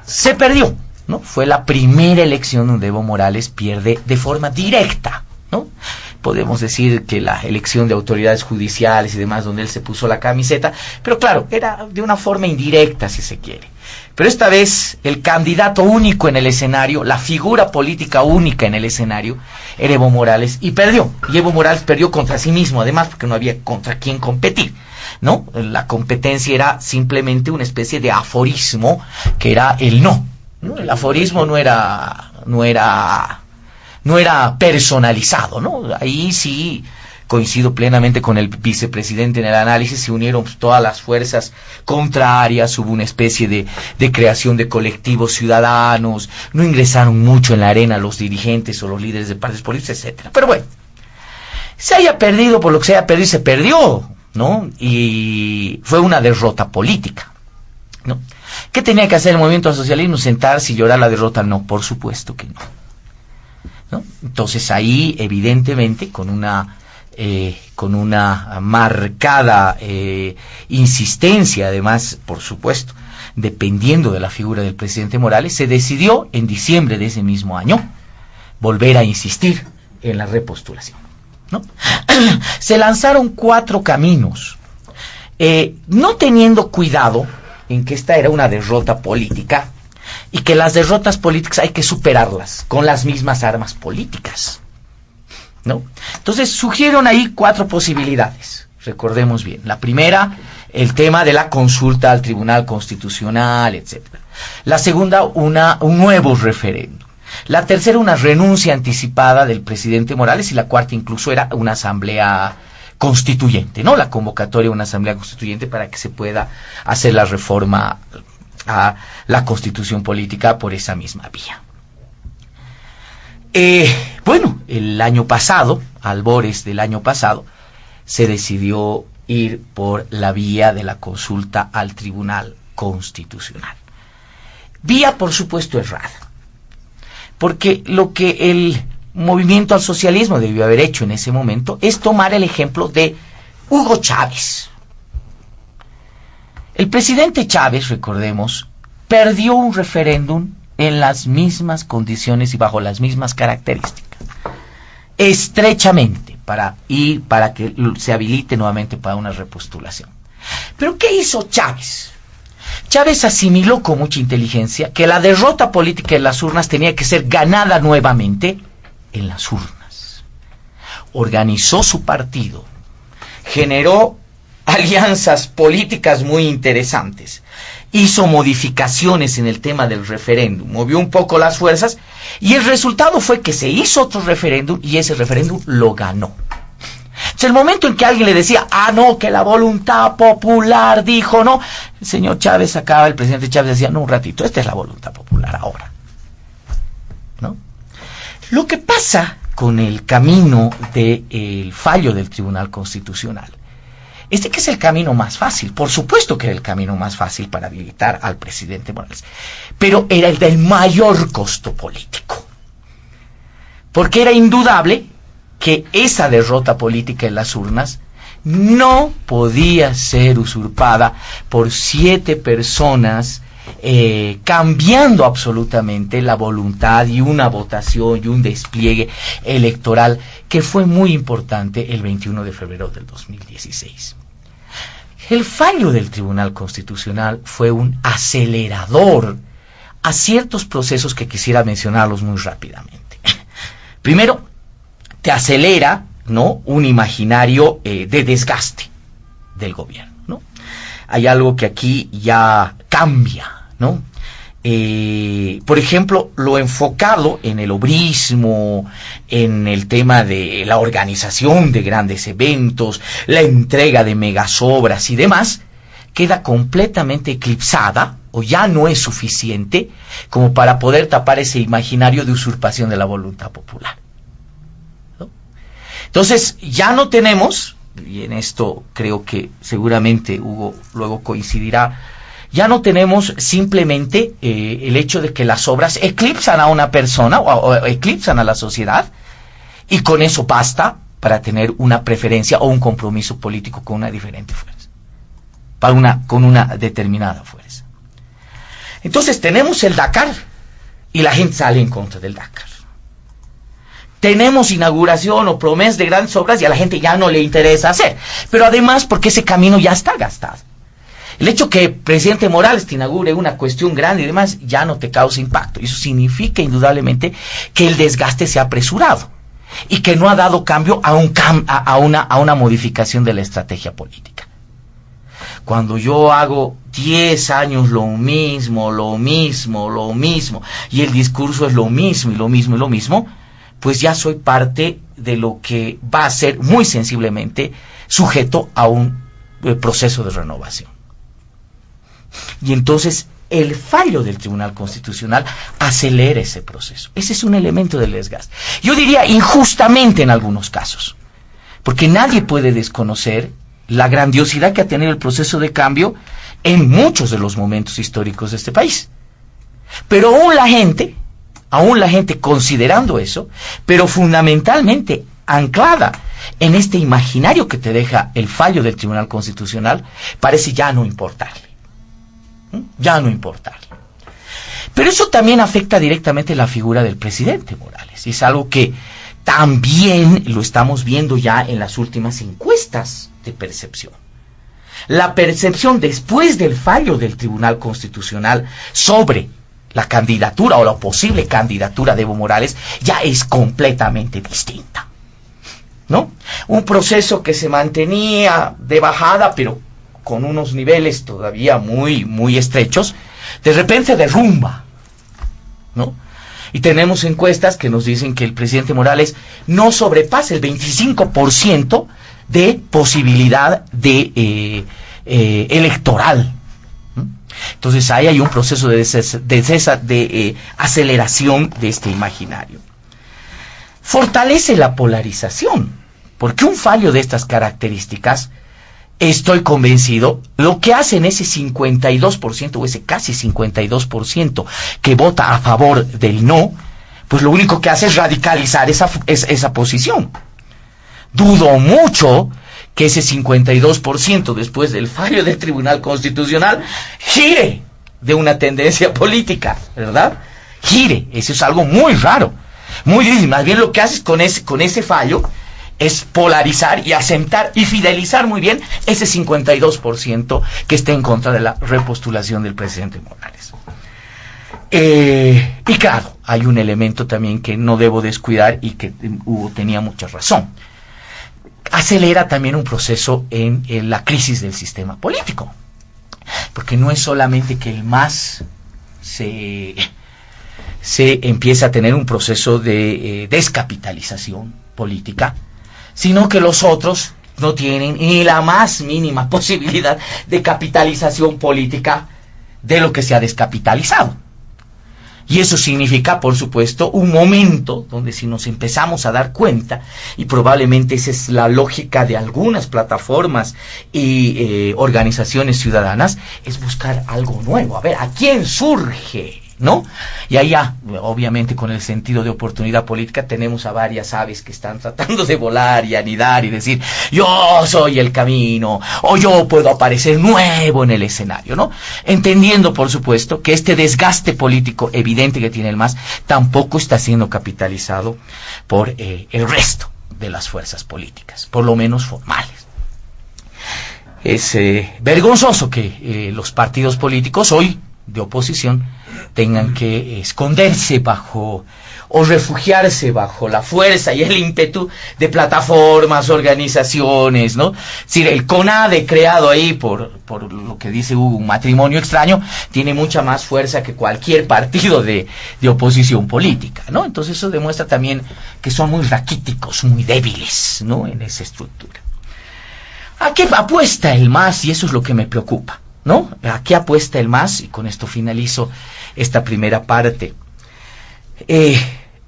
Se perdió, ¿no? Fue la primera elección donde Evo Morales pierde de forma directa, ¿no? Podemos decir que la elección de autoridades judiciales y demás, donde él se puso la camiseta, pero claro, era de una forma indirecta, si se quiere. Pero esta vez el candidato único en el escenario, la figura política única en el escenario, era Evo Morales, y perdió. Y Evo Morales perdió contra sí mismo, además, porque no había contra quién competir, ¿no? La competencia era simplemente una especie de aforismo, que era el no, ¿no? El aforismo no era personalizado, ¿no? Ahí sí coincido plenamente con el vicepresidente en el análisis, se unieron todas las fuerzas contrarias, hubo una especie de creación de colectivos ciudadanos, no ingresaron mucho en la arena los dirigentes o los líderes de partidos políticos, etcétera. Pero bueno, se haya perdido por lo que se haya perdido, se perdió, ¿no? Y fue una derrota política, ¿no? ¿Qué tenía que hacer el movimiento al socialismo? ¿Sentarse y llorar la derrota? No, por supuesto que no, ¿no? Entonces ahí, evidentemente, con una marcada insistencia, además, por supuesto, dependiendo de la figura del presidente Morales, se decidió en diciembre de ese mismo año volver a insistir en la repostulación, ¿no? Se lanzaron 4 caminos, no teniendo cuidado en que esta era una derrota política y que las derrotas políticas hay que superarlas con las mismas armas políticas, ¿no? Entonces surgieron ahí 4 posibilidades, recordemos bien. La primera, el tema de la consulta al Tribunal Constitucional, etcétera. La segunda, un nuevo referéndum. La tercera, una renuncia anticipada del presidente Morales, y la cuarta incluso era una asamblea constituyente, ¿no? La convocatoria de una asamblea constituyente para que se pueda hacer la reforma a la Constitución política por esa misma vía. Bueno, el año pasado, albores del año pasado, se decidió ir por la vía de la consulta al Tribunal Constitucional. Vía, por supuesto, errada, porque lo que el movimiento al socialismo debió haber hecho en ese momento es tomar el ejemplo de Hugo Chávez. El presidente Chávez, recordemos, perdió un referéndum en las mismas condiciones y bajo las mismas características, estrechamente, para que se habilite nuevamente para una repostulación. Pero ¿qué hizo Chávez? Chávez asimiló con mucha inteligencia que la derrota política en las urnas tenía que ser ganada nuevamente en las urnas. Organizó su partido, generó alianzas políticas muy interesantes, hizo modificaciones en el tema del referéndum, movió un poco las fuerzas y el resultado fue que se hizo otro referéndum y ese referéndum lo ganó. El momento en que alguien le decía, no, que la voluntad popular dijo no, el señor Chávez sacaba, el presidente Chávez decía, no, un ratito, esta es la voluntad popular ahora, ¿no? Lo que pasa con el camino del fallo del Tribunal Constitucional es que es el camino más fácil, por supuesto que era el camino más fácil para habilitar al presidente Morales, pero era el del mayor costo político, porque era indudable que esa derrota política en las urnas no podía ser usurpada por 7 personas cambiando absolutamente la voluntad y una votación y un despliegue electoral que fue muy importante el 21 de febrero del 2016. El fallo del Tribunal Constitucional fue un acelerador a ciertos procesos que quisiera mencionarlos muy rápidamente. Primero, te acelera, ¿no?, un imaginario de desgaste del gobierno, ¿no? Hay algo que aquí ya cambia, ¿no? Por ejemplo, lo enfocado en el obrismo, en el tema de la organización de grandes eventos, la entrega de megasobras y demás, queda completamente eclipsada o ya no es suficiente como para poder tapar ese imaginario de usurpación de la voluntad popular. Entonces, ya no tenemos, y en esto creo que seguramente Hugo luego coincidirá, ya no tenemos simplemente el hecho de que las obras eclipsan a una persona o eclipsan a la sociedad, y con eso basta para tener una preferencia o un compromiso político con una diferente fuerza, con una determinada fuerza. Entonces tenemos el Dakar y la gente sale en contra del Dakar. Tenemos inauguración o promesas de grandes obras y a la gente ya no le interesa hacer. Pero además porque ese camino ya está gastado. El hecho que el presidente Morales te inaugure una cuestión grande y demás ya no te causa impacto. Eso significa indudablemente que el desgaste se ha apresurado y que no ha dado cambio a una modificación de la estrategia política. Cuando yo hago 10 años lo mismo, y el discurso es lo mismo, pues ya soy parte de lo que va a ser muy sensiblemente sujeto a un proceso de renovación. Y entonces el fallo del Tribunal Constitucional acelera ese proceso. Ese es un elemento del desgaste. Yo diría injustamente en algunos casos, porque nadie puede desconocer la grandiosidad que ha tenido el proceso de cambio en muchos de los momentos históricos de este país. Pero aún la gente considerando eso, pero fundamentalmente anclada en este imaginario que te deja el fallo del Tribunal Constitucional, parece ya no importarle. Pero eso también afecta directamente la figura del presidente Morales. Y es algo que también lo estamos viendo ya en las últimas encuestas de percepción. La percepción después del fallo del Tribunal Constitucional sobre la candidatura o la posible candidatura de Evo Morales ya es completamente distinta, ¿no? Un proceso que se mantenía de bajada, pero con unos niveles todavía muy, muy estrechos, de repente derrumba, ¿no? Y tenemos encuestas que nos dicen que el presidente Morales no sobrepasa el 25% de posibilidad de electoral. Entonces ahí hay un proceso de aceleración de este imaginario. Fortalece la polarización, porque un fallo de estas características, estoy convencido, lo que hace en ese 52% o ese casi 52% que vota a favor del no, pues lo único que hace es radicalizar esa posición. Dudo mucho que ese 52% después del fallo del Tribunal Constitucional gire de una tendencia política, ¿verdad? Gire, eso es algo muy raro, muy difícil. Más bien lo que haces con ese fallo es polarizar y asentar y fidelizar muy bien ese 52% que está en contra de la repostulación del presidente Morales. Y claro, hay un elemento también que no debo descuidar y que Hugo tenía mucha razón. Acelera también un proceso en la crisis del sistema político, porque no es solamente que el MAS se empieza a tener un proceso de descapitalización política, sino que los otros no tienen ni la más mínima posibilidad de capitalización política de lo que se ha descapitalizado. Y eso significa, por supuesto, un momento donde si nos empezamos a dar cuenta, y probablemente esa es la lógica de algunas plataformas y organizaciones ciudadanas, es buscar algo nuevo. A ver, ¿a quién surge? ¿No? Y allá, obviamente con el sentido de oportunidad política, tenemos a varias aves que están tratando de volar y anidar y decir, yo soy el camino, o yo puedo aparecer nuevo en el escenario, ¿no? Entendiendo, por supuesto, que este desgaste político evidente que tiene el MAS tampoco está siendo capitalizado por el resto de las fuerzas políticas, por lo menos formales. Es vergonzoso que los partidos políticos hoy de oposición tengan que esconderse bajo o refugiarse bajo la fuerza y el ímpetu de plataformas, organizaciones, ¿no? Es decir, el CONADE creado ahí por lo que dice Hugo, un matrimonio extraño, tiene mucha más fuerza que cualquier partido de oposición política, ¿no? Entonces eso demuestra también que son muy raquíticos, muy débiles, ¿no? En esa estructura. ¿A qué apuesta el MAS? Y eso es lo que me preocupa, ¿no? ¿A qué apuesta el MAS? Y con esto finalizo esta primera parte.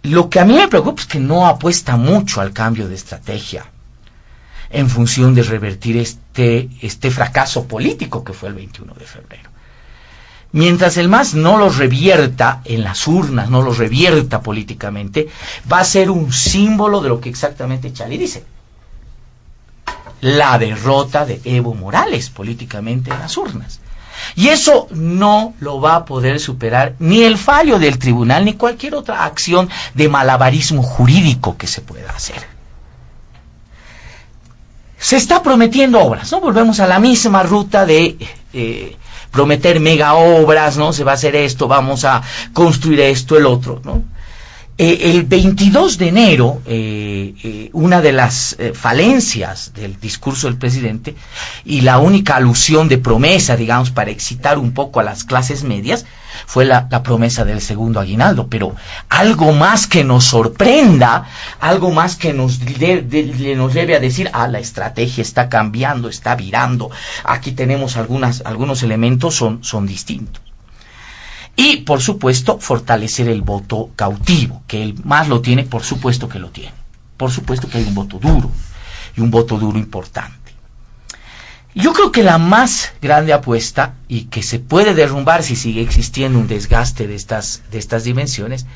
Lo que a mí me preocupa es que no apuesta mucho al cambio de estrategia en función de revertir este fracaso político que fue el 21 de febrero. Mientras el MAS no lo revierta en las urnas, no lo revierta políticamente, va a ser un símbolo de lo que exactamente Chali dice: la derrota de Evo Morales políticamente en las urnas. Y eso no lo va a poder superar ni el fallo del tribunal ni cualquier otra acción de malabarismo jurídico que se pueda hacer. Se está prometiendo obras, ¿no? Volvemos a la misma ruta de prometer mega obras, ¿no? Se va a hacer esto, vamos a construir esto, el otro, ¿no? El 22 de enero, una de las falencias del discurso del presidente y la única alusión de promesa, digamos, para excitar un poco a las clases medias, fue la promesa del segundo aguinaldo. Pero algo más que nos sorprenda, algo más que nos lleve a decir, la estrategia está cambiando, está virando, aquí tenemos algunos elementos son distintos. Y, por supuesto, fortalecer el voto cautivo, que el MAS lo tiene, por supuesto que lo tiene. Por supuesto que hay un voto duro, y un voto duro importante. Yo creo que la más grande apuesta, y que se puede derrumbar si sigue existiendo un desgaste de estas dimensiones,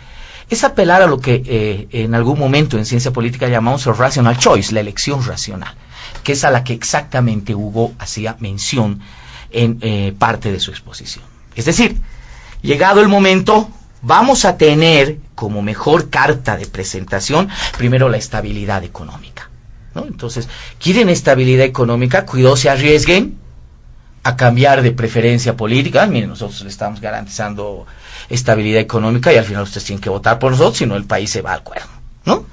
es apelar a lo que en algún momento en ciencia política llamamos el rational choice, la elección racional, que es a la que exactamente Hugo hacía mención en parte de su exposición. Es decir, llegado el momento, vamos a tener como mejor carta de presentación primero la estabilidad económica, ¿no? Entonces, ¿quieren estabilidad económica? Cuidado, se arriesguen a cambiar de preferencia política. Miren, nosotros le estamos garantizando estabilidad económica y al final ustedes tienen que votar por nosotros, si no el país se va al cuerno, ¿no?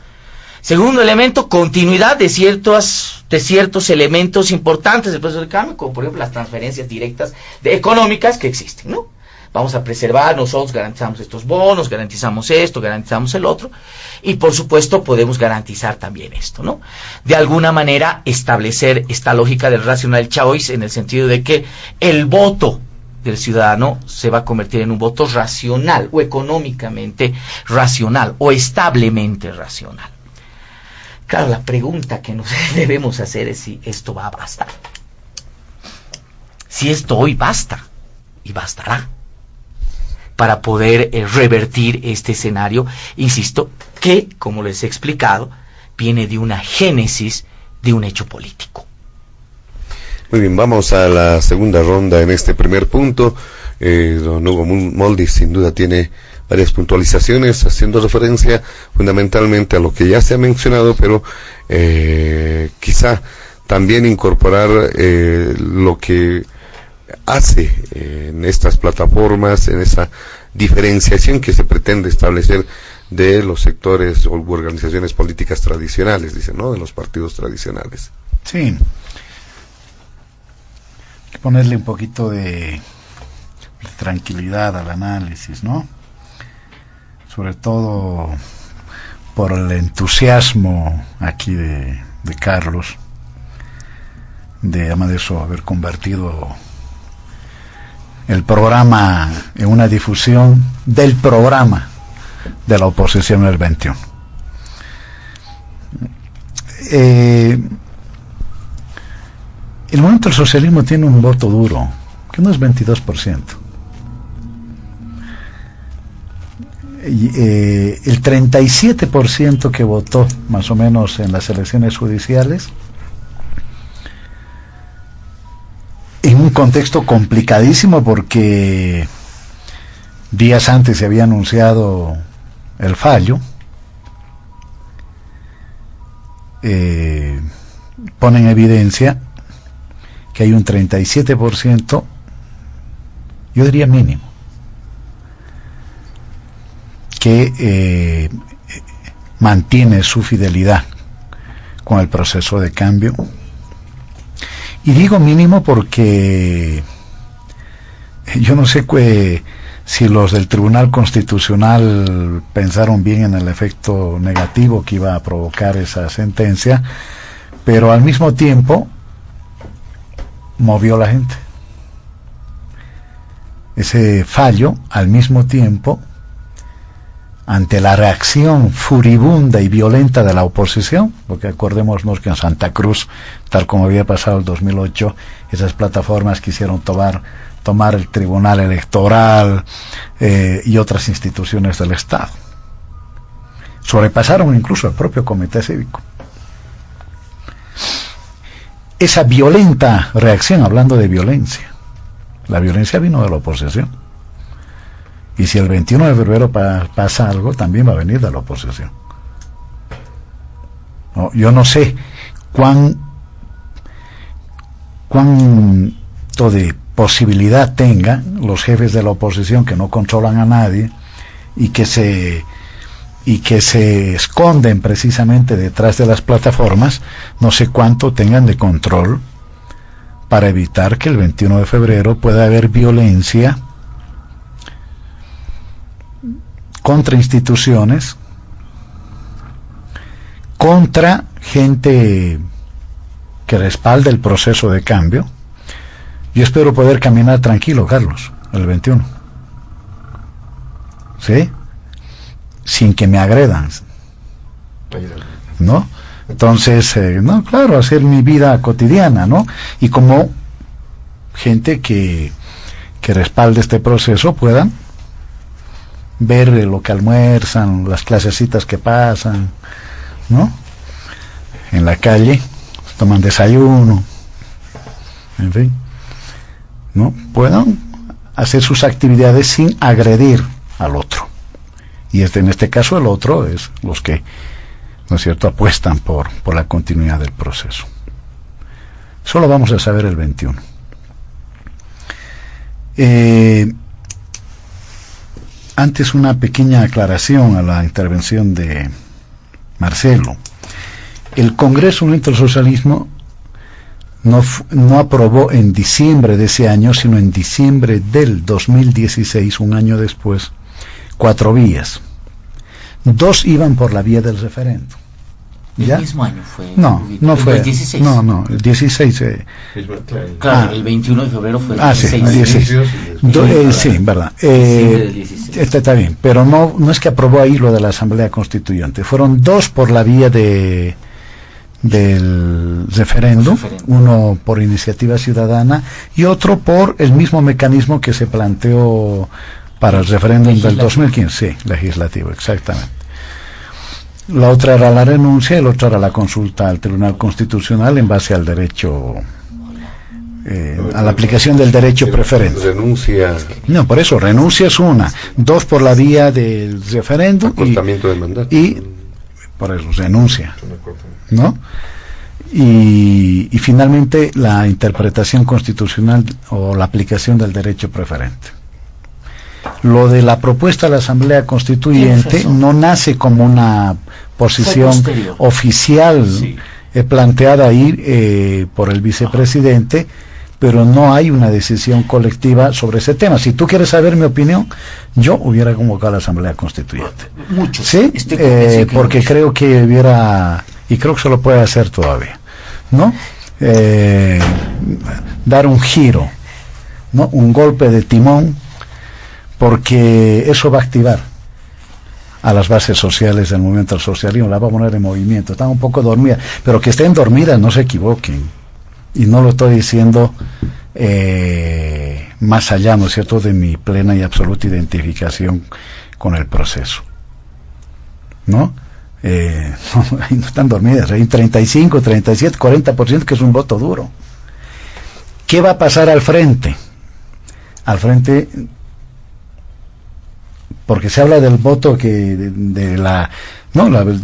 Segundo elemento, continuidad de ciertos elementos importantes del proceso de cambio, como por ejemplo las transferencias directas económicas que existen, ¿no? Vamos a preservar, nosotros garantizamos estos bonos, garantizamos esto, garantizamos el otro, y por supuesto podemos garantizar también esto, ¿no? De alguna manera establecer esta lógica del rational choice en el sentido de que el voto del ciudadano se va a convertir en un voto racional o económicamente racional o establemente racional. Claro, la pregunta que nos debemos hacer es si esto va a bastar. Si esto hoy basta, y bastará, para poder revertir este escenario, insisto, que, como les he explicado, viene de una génesis de un hecho político. Muy bien, vamos a la segunda ronda en este primer punto. Don Hugo Moldis sin duda tiene varias puntualizaciones haciendo referencia fundamentalmente a lo que ya se ha mencionado, pero quizá también incorporar lo que hace en estas plataformas, en esa diferenciación que se pretende establecer de los sectores o organizaciones políticas tradicionales, dicen, ¿no? De los partidos tradicionales. Sí. Hay que ponerle un poquito de tranquilidad al análisis, ¿no? Sobre todo por el entusiasmo aquí de Carlos, de además de eso haber convertido el programa en una difusión del programa de la oposición del 21. El movimiento del socialismo tiene un voto duro, que no es 22%. El 37% que votó más o menos en las elecciones judiciales, en un contexto complicadísimo porque días antes se había anunciado el fallo, pone en evidencia que hay un 37%, yo diría mínimo, que mantiene su fidelidad con el proceso de cambio. Y digo mínimo porque yo no sé si los del Tribunal Constitucional pensaron bien en el efecto negativo que iba a provocar esa sentencia, pero al mismo tiempo movió a la gente. Ese fallo, al mismo tiempo, ante la reacción furibunda y violenta de la oposición, porque acordémonos que en Santa Cruz, tal como había pasado el 2008, esas plataformas quisieron tomar el Tribunal Electoral y otras instituciones del Estado. Sobrepasaron incluso el propio Comité Cívico. Esa violenta reacción, hablando de violencia, la violencia vino de la oposición. Y si el 21 de febrero pasa algo, también va a venir de la oposición. No, yo no sé cuánto de posibilidad tengan los jefes de la oposición, que no controlan a nadie y que se esconden precisamente detrás de las plataformas, no sé cuánto tengan de control para evitar que el 21 de febrero pueda haber violencia contra instituciones, contra gente que respalde el proceso de cambio. Yo espero poder caminar tranquilo, Carlos, el 21. ¿Sí? Sin que me agredan. ¿No? Entonces, no, claro, hacer mi vida cotidiana, ¿no? Y como gente que respalde este proceso puedan ver lo que almuerzan, las clasecitas que pasan, ¿no? En la calle, toman desayuno, en fin, ¿no? Puedan hacer sus actividades sin agredir al otro. Y en este caso el otro es los que, ¿no es cierto?, apuestan por la continuidad del proceso. Eso lo vamos a saber el 21. Antes una pequeña aclaración a la intervención de Marcelo. El Congreso Unido del Socialismo no aprobó en diciembre de ese año, sino en diciembre del 2016, un año después, 4 vías. 2 iban por la vía del referendo. ¿Ya? ¿El mismo año fue? No fue. ¿El 16? No, el 16. Claro, el 21 de febrero fue el 16. Sí, el 16. Sí, verdad. Está bien, pero no es que aprobó ahí lo de la Asamblea Constituyente. Fueron 2 por la vía del referendo, uno por iniciativa ciudadana y otro por el mismo mecanismo que se planteó para el referéndum del 2015, sí, legislativo, exactamente. La otra era la renuncia y la otra era la consulta al Tribunal Constitucional en base al derecho a la aplicación del derecho preferente. Renuncia. No, por eso, renuncia es una. 2, por la vía del referéndum. Acortamiento de mandato. Y por eso, renuncia. ¿No? Y finalmente la interpretación constitucional o la aplicación del derecho preferente. Lo de la propuesta de la Asamblea Constituyente no nace como una posición oficial planteada ahí por el vicepresidente, pero no hay una decisión colectiva sobre ese tema. Si tú quieres saber mi opinión, yo hubiera convocado a la Asamblea Constituyente. Mucho. Sí, porque creo que hubiera, y creo que se lo puede hacer todavía, ¿no? Dar un giro, ¿no? Un golpe de timón, porque eso va a activar a las bases sociales del movimiento del socialismo, las va a poner en movimiento. Están un poco dormidas, pero que estén dormidas, no se equivoquen, y no lo estoy diciendo más allá, ¿no es cierto?, de mi plena y absoluta identificación con el proceso, ¿no? No están dormidas, hay 35, 37, 40% que es un voto duro. ¿Qué va a pasar al frente? Al frente, porque se habla del voto que de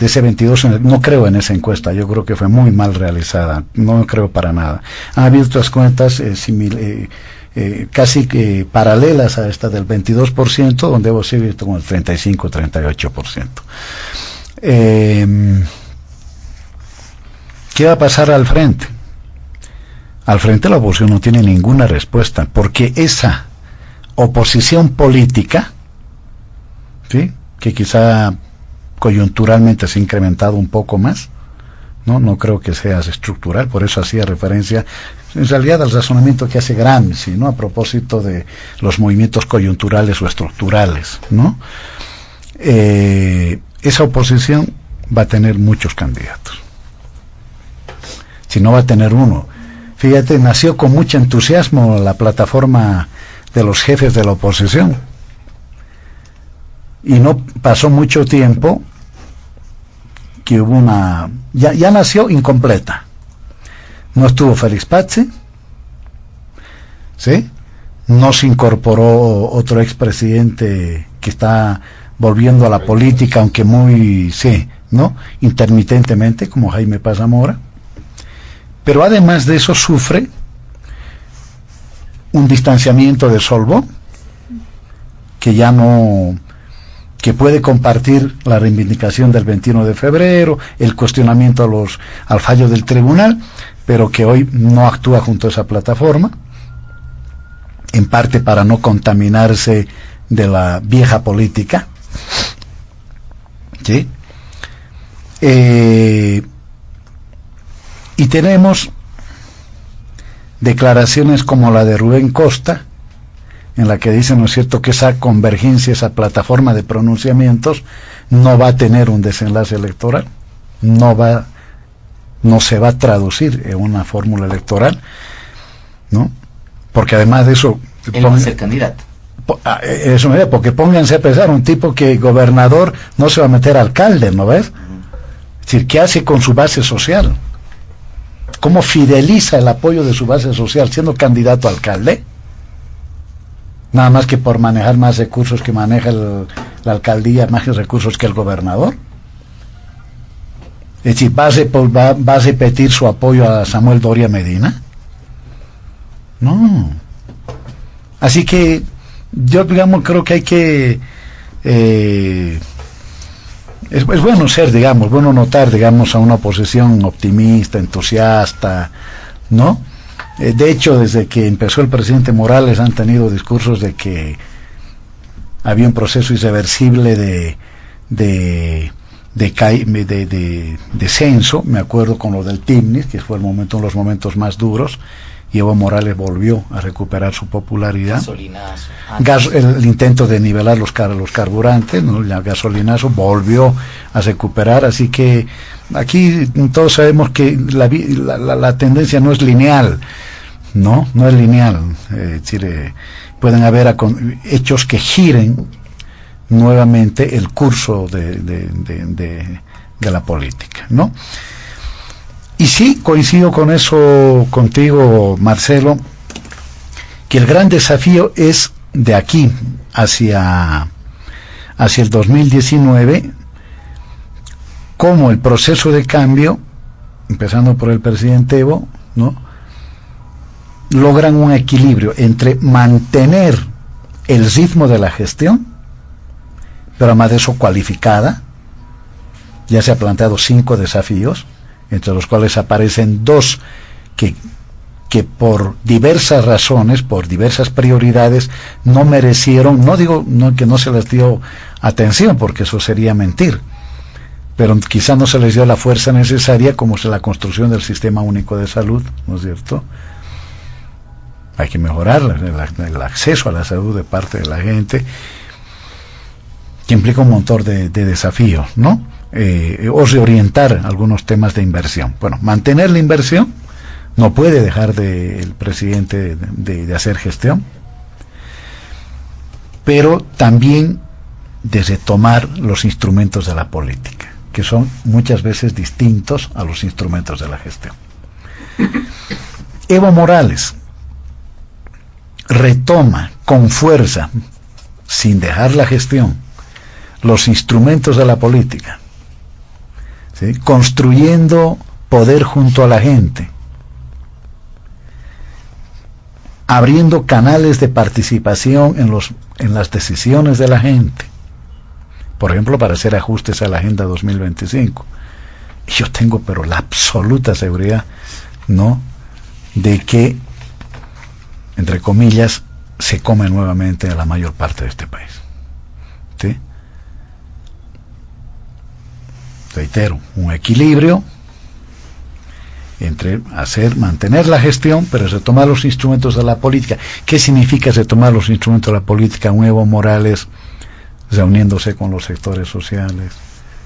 ese 22, no creo en esa encuesta, yo creo que fue muy mal realizada, no creo para nada. Ha habido otras cuentas casi que paralelas a esta del 22%, donde hemos visto con el 35, 38%. ¿Qué va a pasar al frente? Al frente la oposición no tiene ninguna respuesta, porque esa oposición política, ¿sí?, que quizá coyunturalmente se ha incrementado un poco más, no creo que sea estructural, por eso hacía referencia en realidad al razonamiento que hace Gramsci, ¿no?, a propósito de los movimientos coyunturales o estructurales, ¿no? Esa oposición va a tener muchos candidatos, si no va a tener uno. Fíjate, nació con mucho entusiasmo la plataforma de los jefes de la oposición, y no pasó mucho tiempo que hubo ya nació incompleta. No estuvo Félix Pazzi, ¿sí? No se incorporó otro expresidente que está volviendo a la política, aunque muy, intermitentemente, como Jaime Paz Zamora. Pero además de eso sufre un distanciamiento de Solvo, que puede compartir la reivindicación del 21 de febrero, el cuestionamiento al fallo del tribunal, pero que hoy no actúa junto a esa plataforma, en parte para no contaminarse de la vieja política, ¿sí? Y tenemos declaraciones como la de Rubén Costa, en la que dice, ¿no es cierto?, que esa convergencia, esa plataforma de pronunciamientos no va a tener un desenlace electoral, no se va a traducir en una fórmula electoral, ¿no? Porque además de eso, él va a ser candidato. Eso me da, porque pónganse a pensar, un tipo que gobernador no se va a meter alcalde, ¿no ves? Es decir, ¿qué hace con su base social? ¿Cómo fideliza el apoyo de su base social siendo candidato a alcalde? Nada más que por manejar más recursos que maneja la alcaldía, más recursos que el gobernador. Es decir, ¿va a repetir su apoyo a Samuel Doria Medina? No. Así que yo, creo que hay que es bueno ser, bueno notar, a una oposición optimista, entusiasta, ¿no? De hecho, desde que empezó el presidente Morales han tenido discursos de que había un proceso irreversible de descenso. Me acuerdo con lo del Timnis, que fue uno de los momentos más duros, y Evo Morales volvió a recuperar su popularidad. Gasolinazo. El intento de nivelar los carburantes, ¿no?, el gasolinazo volvió a recuperar. Así que aquí todos sabemos que la tendencia no es lineal, no es lineal. Es decir, pueden haber hechos que giren nuevamente el curso de la política, ¿no? Y sí, coincido con eso contigo, Marcelo, que el gran desafío es de aquí hacia el 2019, cómo el proceso de cambio, empezando por el presidente Evo, ¿no?, logran un equilibrio entre mantener el ritmo de la gestión, pero además de eso cualificada. Ya se ha planteado 5 desafíos, entre los cuales aparecen 2 que por diversas razones, por diversas prioridades, no merecieron, no digo que no se les dio atención, porque eso sería mentir, pero quizá no se les dio la fuerza necesaria, como es la construcción del Sistema Único de Salud, ¿no es cierto? Hay que mejorar el acceso a la salud de parte de la gente, que implica un montón de desafíos, ¿no? O reorientar algunos temas de inversión. Bueno, mantener la inversión, no puede dejar el presidente de hacer gestión, pero también de retomar los instrumentos de la política, que son muchas veces distintos a los instrumentos de la gestión. Evo Morales retoma con fuerza, sin dejar la gestión, los instrumentos de la política, ¿sí?, construyendo poder junto a la gente, abriendo canales de participación en las decisiones de la gente, por ejemplo, para hacer ajustes a la Agenda 2025. Y yo tengo pero la absoluta seguridad, ¿no?, de que, entre comillas, se come nuevamente a la mayor parte de este país, ¿sí? Reitero, un equilibrio entre mantener la gestión, pero retomar los instrumentos de la política. ¿Qué significa retomar los instrumentos de la política? Un Evo Morales reuniéndose con los sectores sociales,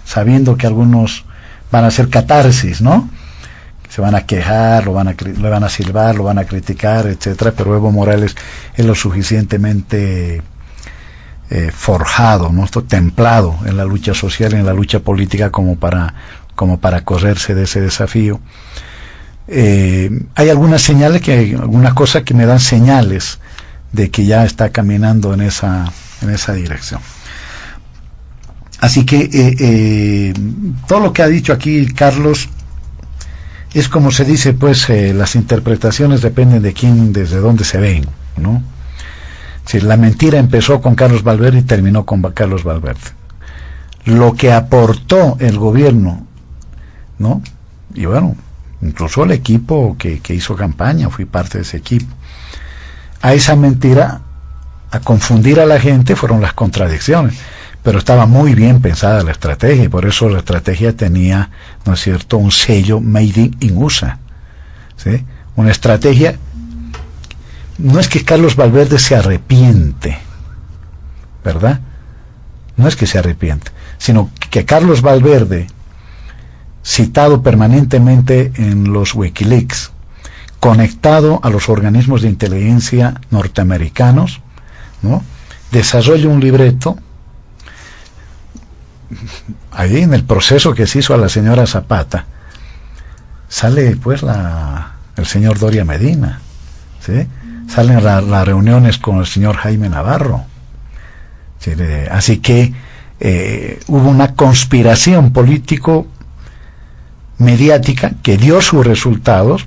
sabiendo que algunos van a hacer catarsis, ¿no?, se van a quejar, le van a silbar, lo van a criticar, etcétera, pero Evo Morales es lo suficientemente forjado, ¿no?, templado en la lucha social y en la lucha política como para correrse de ese desafío. Hay algunas cosas que me dan señales de que ya está caminando en esa dirección. Así que todo lo que ha dicho aquí Carlos es como se dice, pues las interpretaciones dependen de quién, desde dónde se ven, ¿no? Si la mentira empezó con Carlos Valverde y terminó con Carlos Valverde. Lo que aportó el gobierno, ¿no?, y bueno, incluso el equipo que hizo campaña, fui parte de ese equipo, a esa mentira, a confundir a la gente, fueron las contradicciones. Pero estaba muy bien pensada la estrategia, y por eso la estrategia tenía, ¿no es cierto?, un sello Made in USA, ¿sí? Una estrategia. No es que Carlos Valverde se arrepiente, ¿verdad? No es que se arrepiente, sino que Carlos Valverde, citado permanentemente en los Wikileaks, conectado a los organismos de inteligencia norteamericanos, ¿no?, desarrolla un libreto. Ahí en el proceso que se hizo a la señora Zapata sale pues el señor Doria Medina, ¿sí?, salen las reuniones con el señor Jaime Navarro, ¿sí? Así que hubo una conspiración político mediática que dio sus resultados.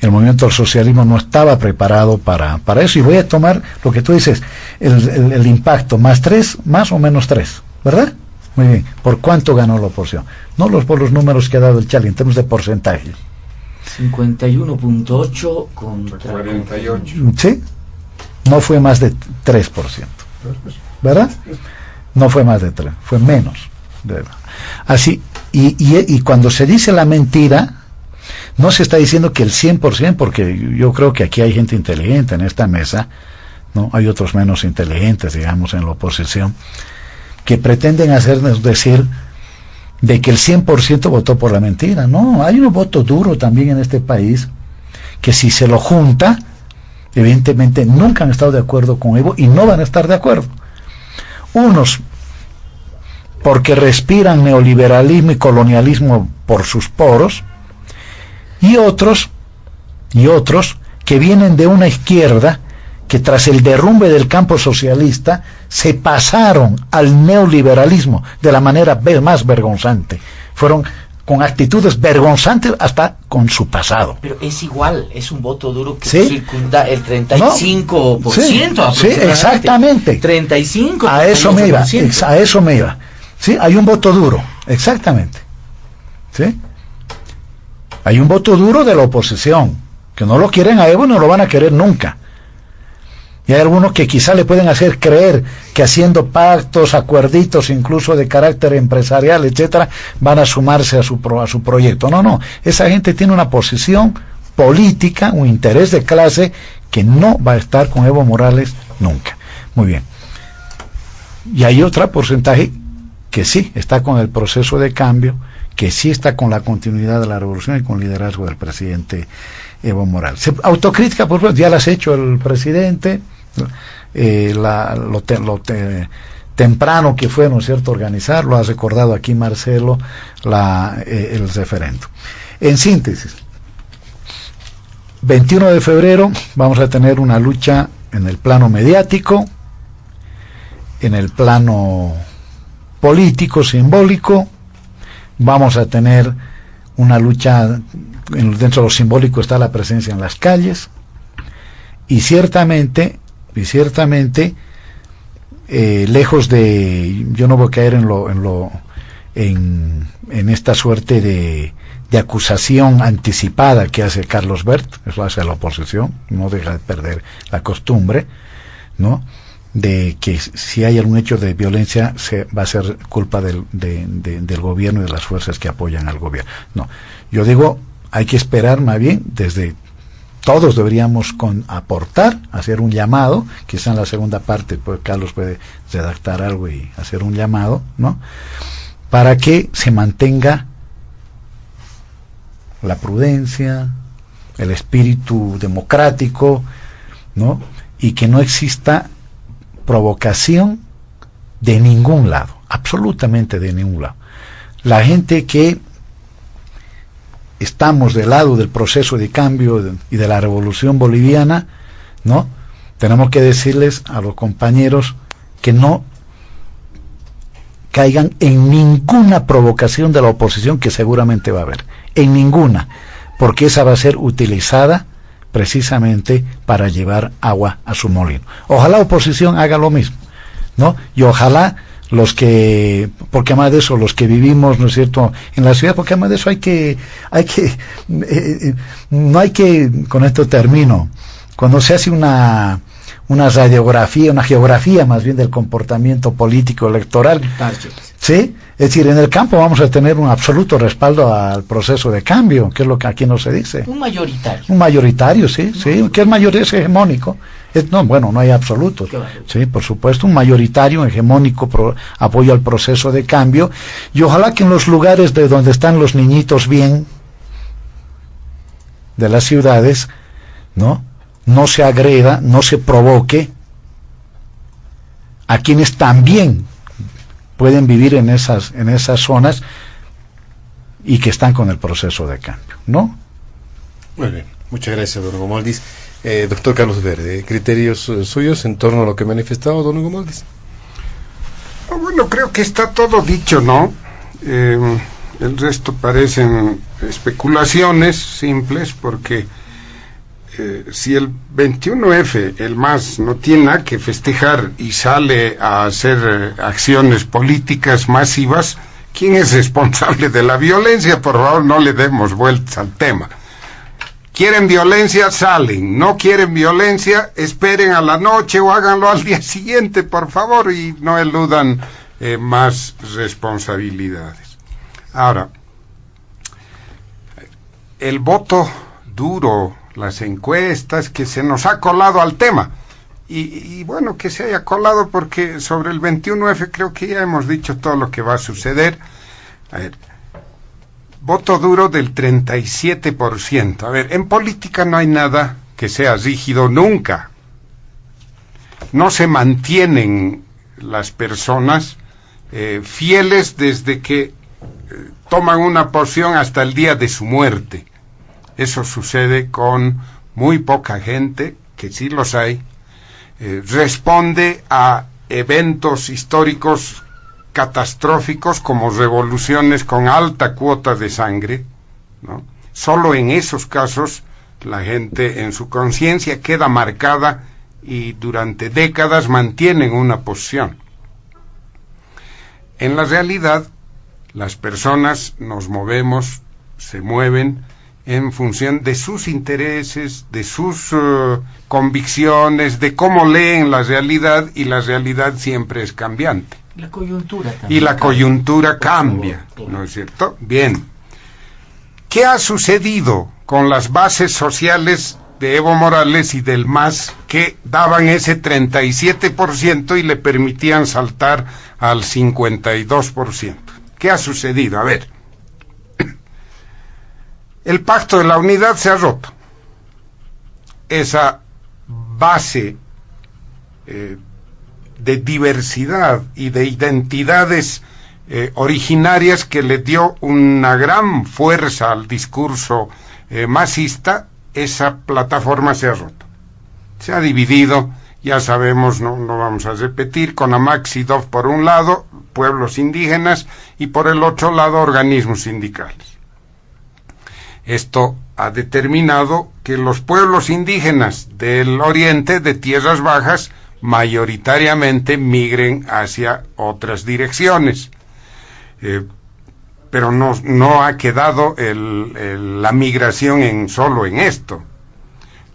El movimiento del socialismo no estaba preparado para eso, y voy a tomar lo que tú dices, el impacto, más 3, más o menos 3, ¿verdad? Muy bien. ¿Por cuánto ganó la oposición? No por los números que ha dado el Chali, en términos de porcentaje. 51.8 contra 48. ¿Sí? No fue más de 3%. ¿Verdad? No fue más de 3, fue menos. Así, y cuando se dice la mentira, no se está diciendo que el 100%, porque yo creo que aquí hay gente inteligente en esta mesa, ¿no? Hay otros menos inteligentes, digamos, en la oposición, que pretenden hacernos decir de que el 100% votó por la mentira. No, hay un voto duro también en este país, que si se lo junta, evidentemente nunca han estado de acuerdo con Evo y no van a estar de acuerdo. Unos porque respiran neoliberalismo y colonialismo por sus poros, y otros que vienen de una izquierda que tras el derrumbe del campo socialista se pasaron al neoliberalismo de la manera más vergonzante. Fueron con actitudes vergonzantes hasta con su pasado. Pero es igual, es un voto duro que ¿sí? circunda el 35%. No, sí, exactamente. 35%. A eso me iba, a eso me iba. Sí, hay un voto duro, exactamente. ¿Sí? Hay un voto duro de la oposición, que no lo quieren a Evo y no lo van a querer nunca. Y hay algunos que quizá le pueden hacer creer que haciendo pactos, acuerditos, incluso de carácter empresarial, etcétera, van a sumarse a su proyecto. No, esa gente tiene una posición política, un interés de clase que no va a estar con Evo Morales nunca. Muy bien. Y hay otro porcentaje que sí está con el proceso de cambio, que sí está con la continuidad de la revolución y con el liderazgo del presidente Evo Morales. Autocrítica, por ejemplo, ya la has hecho el presidente, temprano que fue, ¿no es cierto?, organizar, lo has recordado aquí Marcelo, el referendo. En síntesis, 21 de febrero vamos a tener una lucha en el plano mediático, en el plano político, simbólico. Vamos a tener una lucha, dentro de lo simbólico está la presencia en las calles, y ciertamente, lejos de, yo no voy a caer en esta suerte de acusación anticipada que hace Carlos Bert, eso hace la oposición, no deja de perder la costumbre, ¿no?, de que si hay algún hecho de violencia va a ser culpa del gobierno y de las fuerzas que apoyan al gobierno. No, yo digo, hay que esperar más bien, desde todos deberíamos aportar, hacer un llamado, quizá en la segunda parte pues Carlos puede redactar algo y hacer un llamado, ¿no?, para que se mantenga la prudencia, el espíritu democrático, ¿no?, y que no exista provocación de ningún lado, absolutamente de ningún lado. La gente que estamos del lado del proceso de cambio y de la revolución boliviana, ¿no?, tenemos que decirles a los compañeros que no caigan en ninguna provocación de la oposición, que seguramente va a haber, en ninguna, porque esa va a ser utilizada precisamente para llevar agua a su molino. Ojalá la oposición haga lo mismo, ¿no? Y ojalá porque además de eso, los que vivimos, ¿no es cierto?, en la ciudad, porque además de eso no hay que, con esto termino, cuando se hace una radiografía, una geografía más bien del comportamiento político electoral, ¿sí? Es decir, en el campo vamos a tener un absoluto respaldo al proceso de cambio, que es lo que aquí no se dice. Un mayoritario. Un mayoritario, sí, que es mayoritario, es hegemónico. No hay absolutos. Sí, por supuesto, un mayoritario hegemónico apoyo al proceso de cambio, y ojalá que en los lugares de donde están los niñitos bien de las ciudades, no se agreda, no se provoque a quienes también pueden vivir en esas zonas y que están con el proceso de cambio, ¿no? Muy bien, muchas gracias, don Hugo Moldis. Doctor Carlos Verde, criterios suyos en torno a lo que ha manifestado don Hugo Moldis. Bueno, creo que está todo dicho, ¿no? El resto parecen especulaciones simples, porque si el 21F, el MAS, no tiene nada que festejar y sale a hacer acciones políticas masivas, ¿quién es responsable de la violencia? Por favor, no le demos vueltas al tema. Quieren violencia, salen. No quieren violencia, esperen a la noche o háganlo al día siguiente, por favor, y no eludan más responsabilidades. Ahora, el voto duro, las encuestas, que se nos ha colado al tema, y bueno, que se haya colado, porque sobre el 21F creo que ya hemos dicho todo lo que va a suceder. A ver, voto duro del 37%. A ver, en política no hay nada que sea rígido nunca. No se mantienen las personas fieles desde que toman una posición hasta el día de su muerte. Eso sucede con muy poca gente, que sí los hay, responde a eventos históricos catastróficos como revoluciones con alta cuota de sangre, ¿no? Solo en esos casos la gente en su conciencia queda marcada y durante décadas mantienen una posición. En la realidad, las personas nos movemos, se mueven en función de sus intereses, de sus convicciones, de cómo leen la realidad, y la realidad siempre es cambiante. La coyuntura también. Y la coyuntura cambia, ¿no es cierto? Bien. ¿Qué ha sucedido con las bases sociales de Evo Morales y del MAS que daban ese 37% y le permitían saltar al 52%? ¿Qué ha sucedido? A ver. El pacto de la unidad se ha roto. Esa base de diversidad y de identidades originarias que le dio una gran fuerza al discurso masista, esa plataforma se ha roto. Se ha dividido, ya sabemos, no vamos a repetir, con Amaxidov por un lado, pueblos indígenas, y por el otro lado, organismos sindicales. Esto ha determinado que los pueblos indígenas del oriente, de tierras bajas, mayoritariamente migren hacia otras direcciones. Pero no ha quedado la migración solo en esto.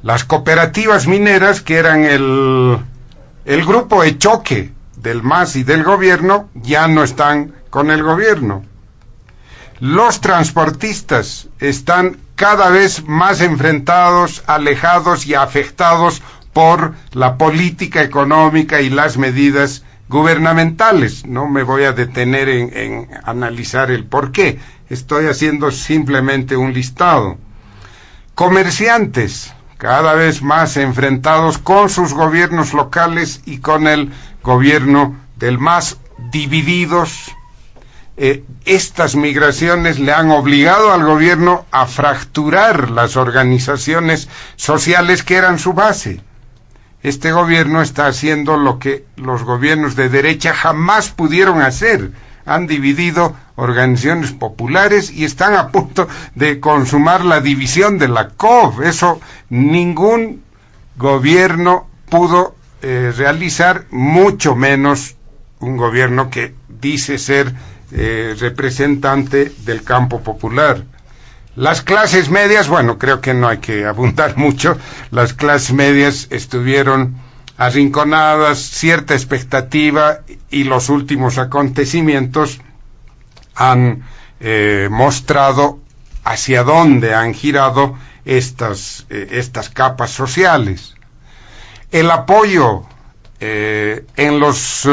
Las cooperativas mineras, que eran el grupo de choque del MAS y del gobierno, ya no están con el gobierno. Los transportistas están cada vez más enfrentados, alejados y afectados por la política económica y las medidas gubernamentales. No me voy a detener en analizar el por qué. Estoy haciendo simplemente un listado. Comerciantes, cada vez más enfrentados con sus gobiernos locales y con el gobierno del MAS, divididos. Estas migraciones le han obligado al gobierno a fracturar las organizaciones sociales que eran su base. Este gobierno está haciendo lo que los gobiernos de derecha jamás pudieron hacer. Han dividido organizaciones populares y están a punto de consumar la división de la COV. Eso ningún gobierno pudo realizar, mucho menos un gobierno que dice ser representante del campo popular. Las clases medias, bueno, creo que no hay que abundar mucho. Las clases medias estuvieron arrinconadas, cierta expectativa, y los últimos acontecimientos han mostrado hacia dónde han girado estas capas sociales. El apoyo en los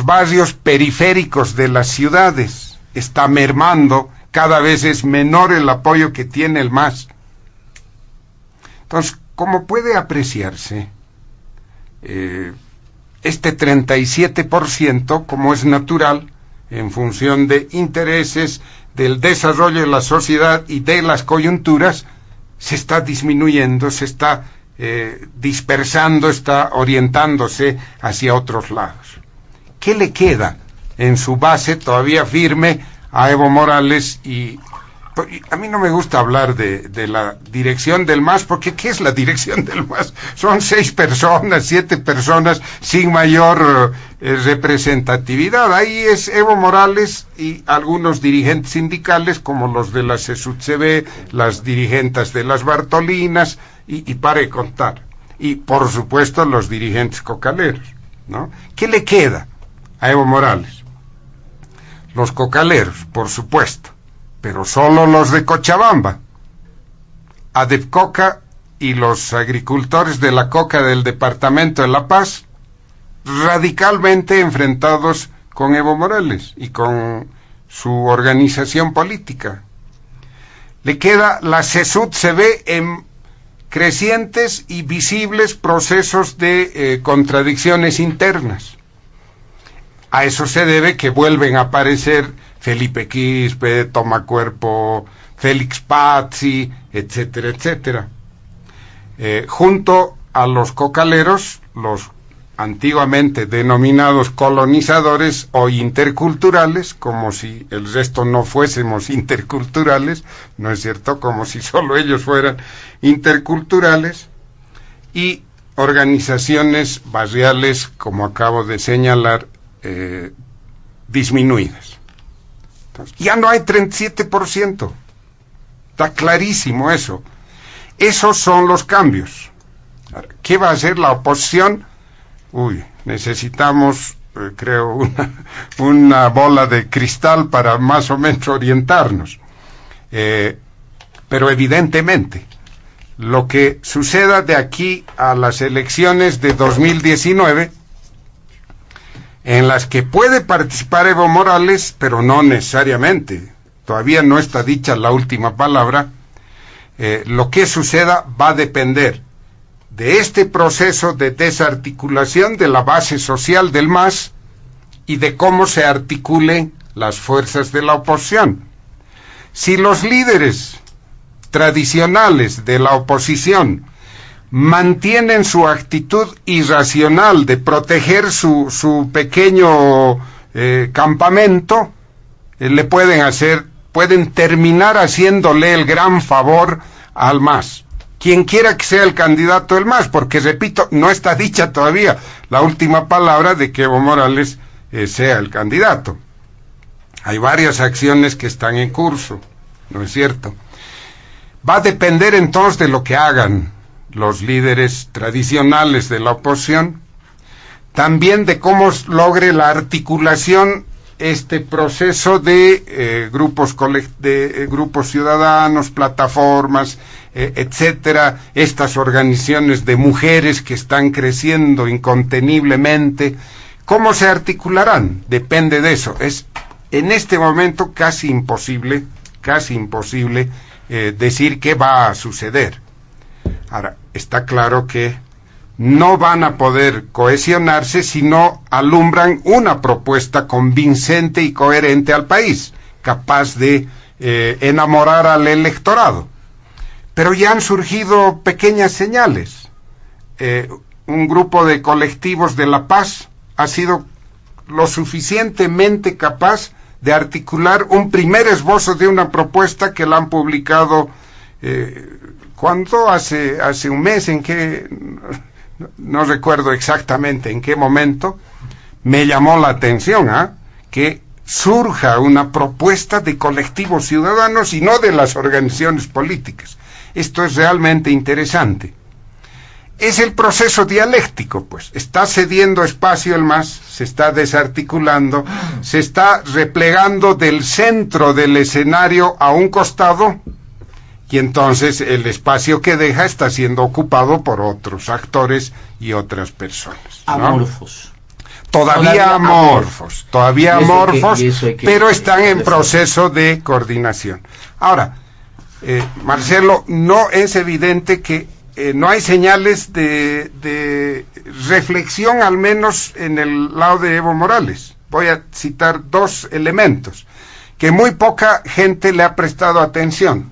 barrios periféricos de las ciudades está mermando. Cada vez es menor el apoyo que tiene el MAS. Entonces, como puede apreciarse, este 37%, como es natural, en función de intereses, del desarrollo de la sociedad y de las coyunturas, se está disminuyendo, se está dispersando, está orientándose hacia otros lados. ¿Qué le queda en su base todavía firme a Evo Morales? Y a mí no me gusta hablar de la dirección del MAS, porque ¿qué es la dirección del MAS? Son 6 personas, 7 personas sin mayor representatividad. Ahí es Evo Morales y algunos dirigentes sindicales, como los de la CESUTCB, las dirigentes de las Bartolinas, y para de contar. Y por supuesto los dirigentes cocaleros, ¿no? ¿Qué le queda a Evo Morales? Los cocaleros, por supuesto, pero solo los de Cochabamba. Adepcoca y los agricultores de la coca del departamento de La Paz, radicalmente enfrentados con Evo Morales y con su organización política. Le queda la CESUTCB en crecientes y visibles procesos de contradicciones internas. A eso se debe que vuelven a aparecer Felipe Quispe, Tomacuerpo, Félix Pazzi, etcétera, etcétera. Junto a los cocaleros, los antiguamente denominados colonizadores o interculturales, como si el resto no fuésemos interculturales, ¿no es cierto? Como si solo ellos fueran interculturales, y organizaciones barriales, como acabo de señalar, disminuidas. Entonces, ya no hay 37%. Está clarísimo eso. Esos son los cambios. ¿Qué va a hacer la oposición? Necesitamos, creo, una bola de cristal para más o menos orientarnos. Pero evidentemente, lo que suceda de aquí a las elecciones de 2019, en las que puede participar Evo Morales, pero no necesariamente, todavía no está dicha la última palabra, lo que suceda va a depender de este proceso de desarticulación de la base social del MAS y de cómo se articulen las fuerzas de la oposición. Si los líderes tradicionales de la oposición mantienen su actitud irracional de proteger su pequeño campamento, pueden terminar haciéndole el gran favor al MAS. Quien quiera que sea el candidato del MAS, porque repito, no está dicha todavía la última palabra de que Evo Morales sea el candidato. Hay varias acciones que están en curso, ¿no es cierto? Va a depender entonces de lo que hagan los líderes tradicionales de la oposición, también de cómo logre la articulación este proceso de grupos ciudadanos, plataformas, etcétera, estas organizaciones de mujeres que están creciendo inconteniblemente. ¿Cómo se articularán? Depende de eso. Es en este momento casi imposible decir qué va a suceder. Ahora, está claro que no van a poder cohesionarse si no alumbran una propuesta convincente y coherente al país, capaz de enamorar al electorado. Pero ya han surgido pequeñas señales. Un grupo de colectivos de La Paz ha sido lo suficientemente capaz de articular un primer esbozo de una propuesta que la han publicado ¿cuándo? Hace un mes, en que no recuerdo exactamente en qué momento. Me llamó la atención que surja una propuesta de colectivos ciudadanos y no de las organizaciones políticas. Esto es realmente interesante. Es el proceso dialéctico, pues. Está cediendo espacio el MAS, se está desarticulando, se está replegando del centro del escenario a un costado, y entonces el espacio que deja está siendo ocupado por otros actores y otras personas, ¿no? Amorfos. Todavía amorfos, pero están en proceso de coordinación. Ahora, Marcelo, no es evidente que no hay señales de reflexión, al menos en el lado de Evo Morales. Voy a citar dos elementos que muy poca gente le ha prestado atención.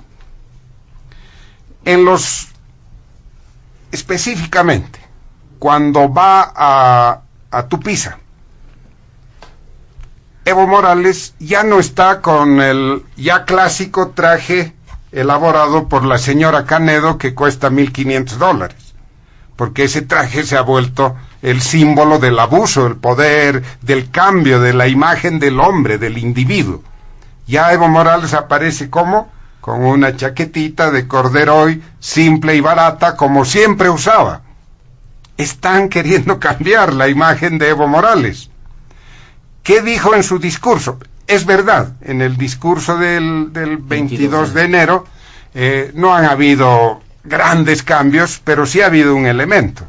Específicamente, cuando va a Tupiza, Evo Morales ya no está con el ya clásico traje elaborado por la señora Canedo que cuesta $1,500, porque ese traje se ha vuelto el símbolo del abuso del poder, del cambio de la imagen del hombre, del individuo. Ya Evo Morales aparece con una chaquetita de corderoy simple y barata, como siempre usaba. Están queriendo cambiar la imagen de Evo Morales. ¿Qué dijo en su discurso? Es verdad, en el discurso del 22 de enero no han habido grandes cambios, pero sí ha habido un elemento.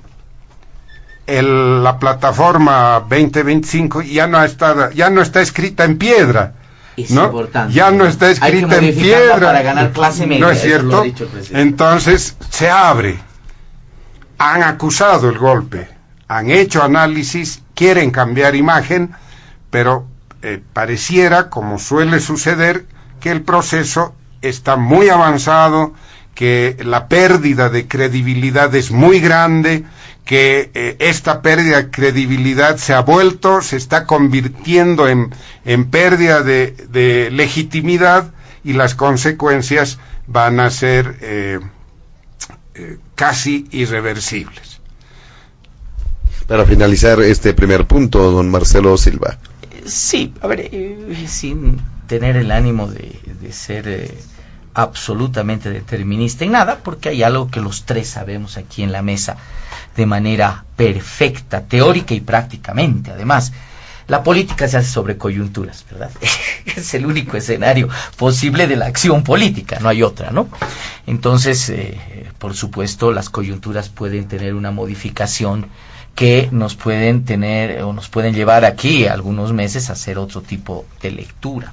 La plataforma 2025 ya no está escrita en piedra. Es ¿no? importante. Ya no está escrita en piedra. Para ganar clase media. ¿No es cierto? Entonces se abre. Han acusado el golpe, han hecho análisis, quieren cambiar imagen, pero pareciera, como suele suceder, que el proceso está muy avanzado, que la pérdida de credibilidad es muy grande, que esta pérdida de credibilidad se está convirtiendo en pérdida de legitimidad, y las consecuencias van a ser casi irreversibles. Para finalizar este primer punto, don Marcelo Silva. Sí, a ver, sin tener el ánimo de ser absolutamente determinista en nada, porque hay algo que los tres sabemos aquí en la mesa de manera perfecta, teórica y prácticamente. Además, la política se hace sobre coyunturas, ¿verdad? Es el único escenario posible de la acción política, no hay otra, ¿no? Entonces, por supuesto, las coyunturas pueden tener una modificación que nos pueden tener o nos pueden llevar aquí algunos meses a hacer otro tipo de lectura.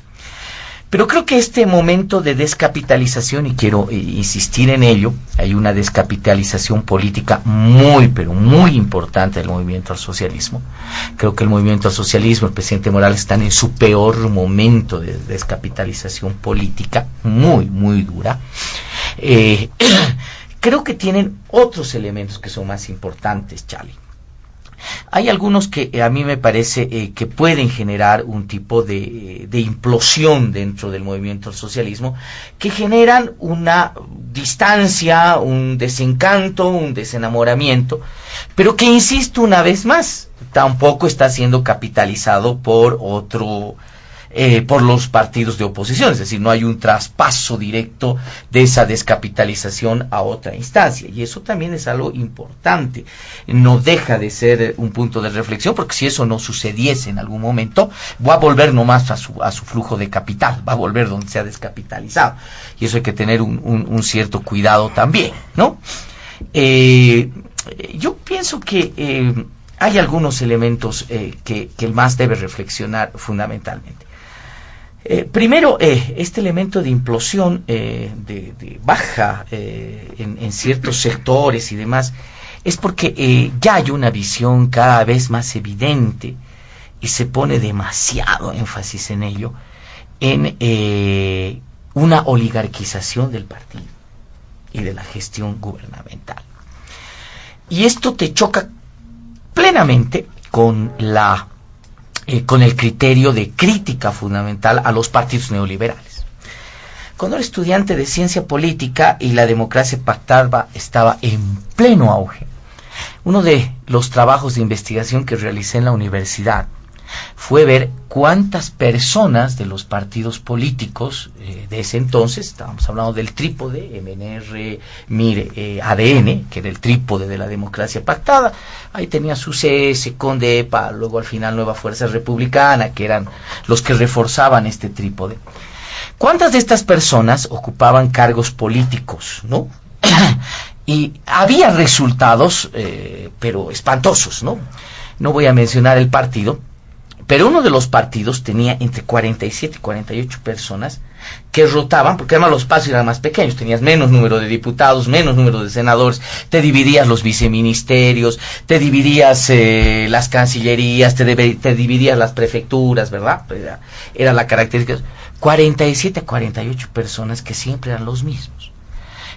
Pero creo que este momento de descapitalización, y quiero insistir en ello, hay una descapitalización política muy, pero muy importante del movimiento al socialismo. Creo que el movimiento al socialismo, el presidente Morales, están en su peor momento de descapitalización política, muy, muy dura. Creo que tienen otros elementos que son más importantes, Charlie. Hay algunos que a mí me parece que pueden generar un tipo de implosión dentro del movimiento al socialismo, que generan una distancia, un desencanto, un desenamoramiento, pero que, insisto una vez más, tampoco está siendo capitalizado por por los partidos de oposición. Es decir, no hay un traspaso directo de esa descapitalización a otra instancia, y eso también es algo importante. No deja de ser un punto de reflexión, porque si eso no sucediese en algún momento, va a volver nomás a su flujo de capital, va a volver donde se ha descapitalizado, y eso hay que tener un cierto cuidado también, ¿no? Yo pienso que hay algunos elementos que el MAS debe reflexionar fundamentalmente. Primero, este elemento de implosión, de baja en ciertos sectores y demás, es porque ya hay una visión cada vez más evidente, y se pone demasiado énfasis en ello, en una oligarquización del partido y de la gestión gubernamental. Y esto te choca plenamente con el criterio de crítica fundamental a los partidos neoliberales. Cuando era estudiante de ciencia política y la democracia pactada estaba en pleno auge, uno de los trabajos de investigación que realicé en la universidad fue ver cuántas personas de los partidos políticos de ese entonces, estábamos hablando del trípode, MNR, MIR, ADN, que era el trípode de la democracia pactada. Ahí tenía su CS, CONDEPA, luego al final Nueva Fuerza Republicana, que eran los que reforzaban este trípode. ¿Cuántas de estas personas ocupaban cargos políticos, no? Y había resultados, pero espantosos, ¿no? No voy a mencionar el partido, pero uno de los partidos tenía entre 47 y 48 personas que rotaban, porque además los espacios eran más pequeños, tenías menos número de diputados, menos número de senadores, te dividías los viceministerios, te dividías las cancillerías, te dividías las prefecturas, ¿verdad? Era la característica. 47 a 48 personas que siempre eran los mismos.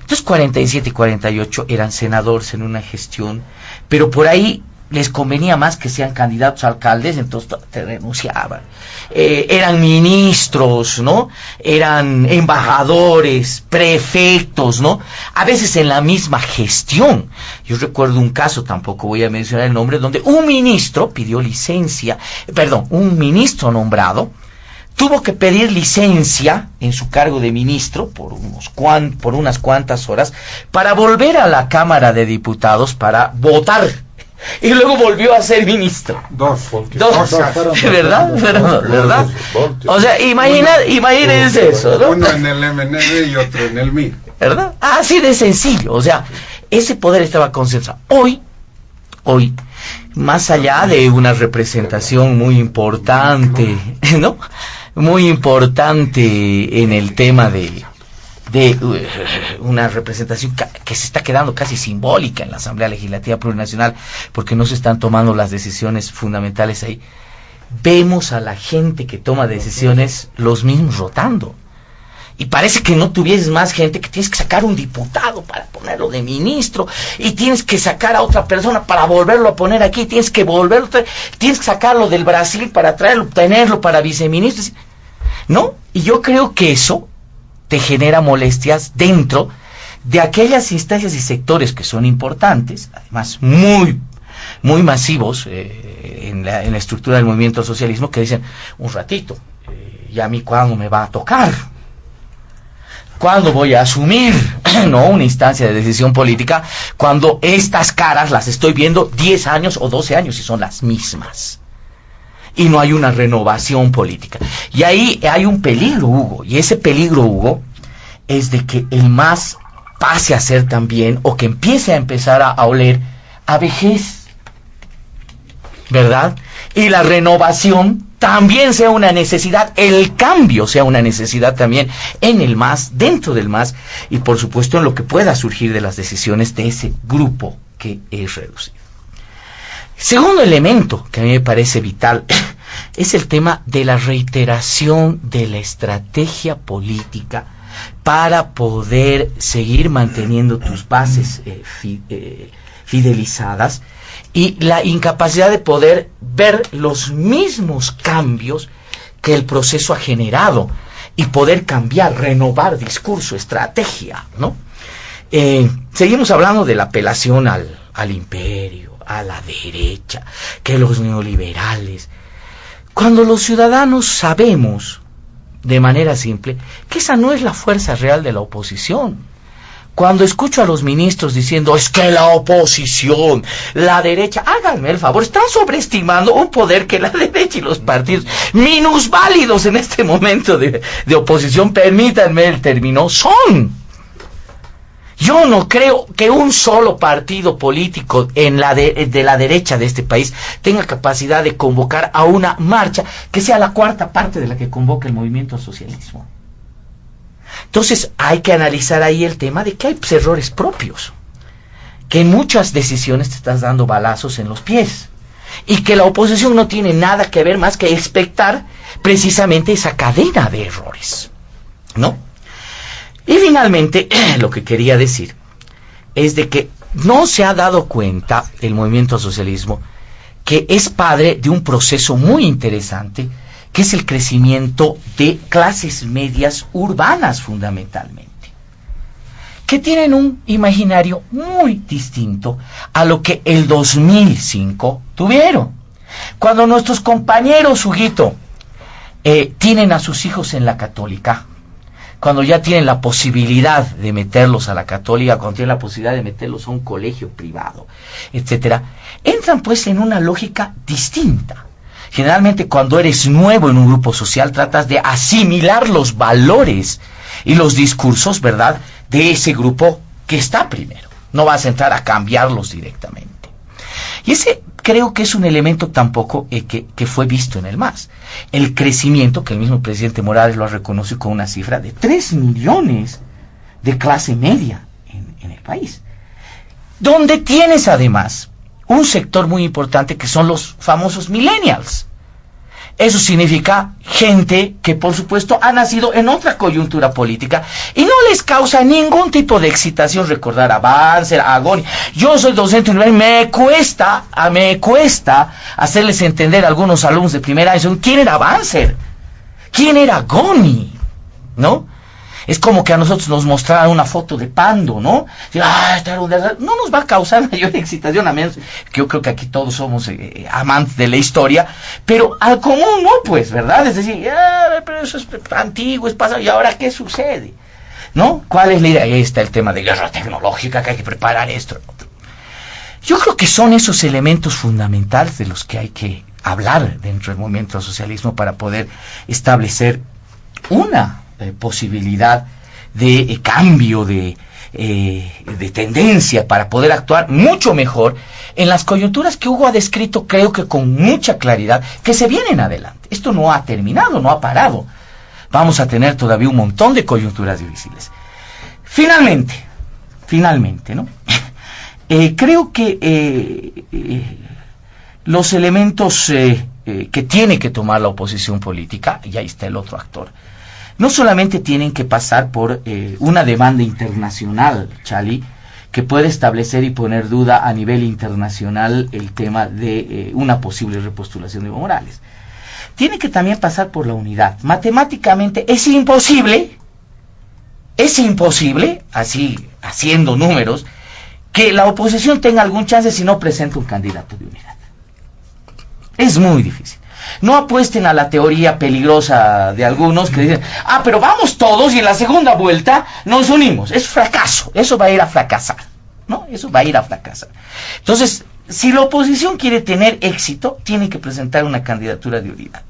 Entonces 47 y 48 eran senadores en una gestión, pero por ahí les convenía más que sean candidatos a alcaldes, entonces te renunciaban. Eran ministros, ¿no? Eran embajadores, prefectos, ¿no? A veces en la misma gestión. Yo recuerdo un caso, tampoco voy a mencionar el nombre, donde un ministro pidió licencia, un ministro nombrado tuvo que pedir licencia en su cargo de ministro por unas cuantas horas para volver a la Cámara de Diputados para votar. Y luego volvió a ser ministro. Dos, ¿verdad? O sea, imagínense eso, ¿no? Uno en el MNR y otro en el MIR. ¿Verdad? Así de sencillo. O sea, ese poder estaba concentrado. Hoy, más allá de una representación muy importante, ¿no? Muy importante en el tema de una representación que se está quedando casi simbólica en la Asamblea Legislativa Plurinacional, porque no se están tomando las decisiones fundamentales ahí. Vemos a la gente que toma decisiones los mismos rotando. y parece que no tuvieses más gente, que tienes que sacar un diputado para ponerlo de ministro, y tienes que sacar a otra persona para volverlo a poner aquí, tienes que sacarlo del Brasil para traerlo, tenerlo para viceministro, ¿no? Y yo creo que eso te genera molestias dentro de aquellas instancias y sectores que son importantes, además muy masivos en la estructura del movimiento al socialismo, que dicen, un ratito, ¿y a mí cuándo me va a tocar? ¿Cuándo voy a asumir no una instancia de decisión política cuando estas caras las estoy viendo 10 años o 12 años y son las mismas? Y no hay una renovación política. Y ahí hay un peligro, Hugo, y ese peligro, Hugo, es de que el MAS pase a ser también, o que empiece a empezar a oler a vejez, ¿verdad? Y la renovación también sea una necesidad, el cambio sea una necesidad también en el MAS, dentro del MAS, y por supuesto en lo que pueda surgir de las decisiones de ese grupo que es reducido. Segundo elemento que a mí me parece vital es el tema de la reiteración de la estrategia política para poder seguir manteniendo tus bases fidelizadas, y la incapacidad de poder ver los mismos cambios que el proceso ha generado y poder cambiar, renovar discurso, estrategia, ¿no? Seguimos hablando de la apelación al imperio, a la derecha, que los neoliberales, cuando los ciudadanos sabemos de manera simple que esa no es la fuerza real de la oposición. Cuando escucho a los ministros diciendo, es que la oposición, la derecha, háganme el favor, están sobreestimando un poder que la derecha y los partidos minusválidos en este momento de oposición, permítanme el término, son. Yo no creo que un solo partido político de la derecha de este país tenga capacidad de convocar a una marcha que sea la cuarta parte de la que convoca el movimiento al socialismo. Entonces hay que analizar ahí el tema de que hay errores propios, que en muchas decisiones te estás dando balazos en los pies, y que la oposición no tiene nada que ver más que expectar precisamente esa cadena de errores, ¿no? Y finalmente, lo que quería decir es de que no se ha dado cuenta el movimiento al socialismo que es padre de un proceso muy interesante, que es el crecimiento de clases medias urbanas fundamentalmente, que tienen un imaginario muy distinto a lo que el 2005 tuvieron. Cuando nuestros compañeros, Huguito, tienen a sus hijos en la católica, cuando ya tienen la posibilidad de meterlos a la católica, cuando tienen la posibilidad de meterlos a un colegio privado, etcétera, entran pues en una lógica distinta. Generalmente cuando eres nuevo en un grupo social tratas de asimilar los valores y los discursos, ¿verdad?, de ese grupo que está primero. No vas a entrar a cambiarlos directamente. Y ese creo que es un elemento tampoco que fue visto en el MAS. El crecimiento, que el mismo presidente Morales lo ha reconocido con una cifra de 3 millones de clase media en el país. Donde tienes además un sector muy importante que son los famosos millennials. Eso significa gente que por supuesto ha nacido en otra coyuntura política y no les causa ningún tipo de excitación recordar a Banzer, a Goni. Yo soy docente universitario, me cuesta hacerles entender a algunos alumnos de primera año quién era Banzer, quién era Goni, ¿no? Es como que a nosotros nos mostraran una foto de Pando, ¿no? No nos va a causar mayor excitación, a menos que yo creo que aquí todos somos amantes de la historia, pero al común no, pues, ¿verdad? Es decir, pero eso es antiguo, es pasado, ¿y ahora qué sucede? ¿No? ¿Cuál es la idea? Ahí está el tema de guerra tecnológica, que hay que preparar esto. Yo creo que son esos elementos fundamentales de los que hay que hablar dentro del movimiento del socialismo para poder establecer una posibilidad de cambio de tendencia para poder actuar mucho mejor en las coyunturas que Hugo ha descrito, creo que con mucha claridad, que se vienen adelante. Esto no ha terminado, no ha parado. Vamos a tener todavía un montón de coyunturas difíciles. Finalmente, ¿no? Creo que los elementos que tiene que tomar la oposición política, y ahí está el otro actor, no solamente tienen que pasar por una demanda internacional, Chali, que puede establecer y poner duda a nivel internacional el tema de una posible repostulación de Evo Morales. Tiene que también pasar por la unidad. Matemáticamente es imposible, así haciendo números, que la oposición tenga algún chance si no presenta un candidato de unidad. Es muy difícil. No apuesten a la teoría peligrosa de algunos que dicen, pero vamos todos y en la segunda vuelta nos unimos. Es fracaso, eso va a ir a fracasar, ¿no? Eso va a ir a fracasar. Entonces, si la oposición quiere tener éxito, tiene que presentar una candidatura de unidad.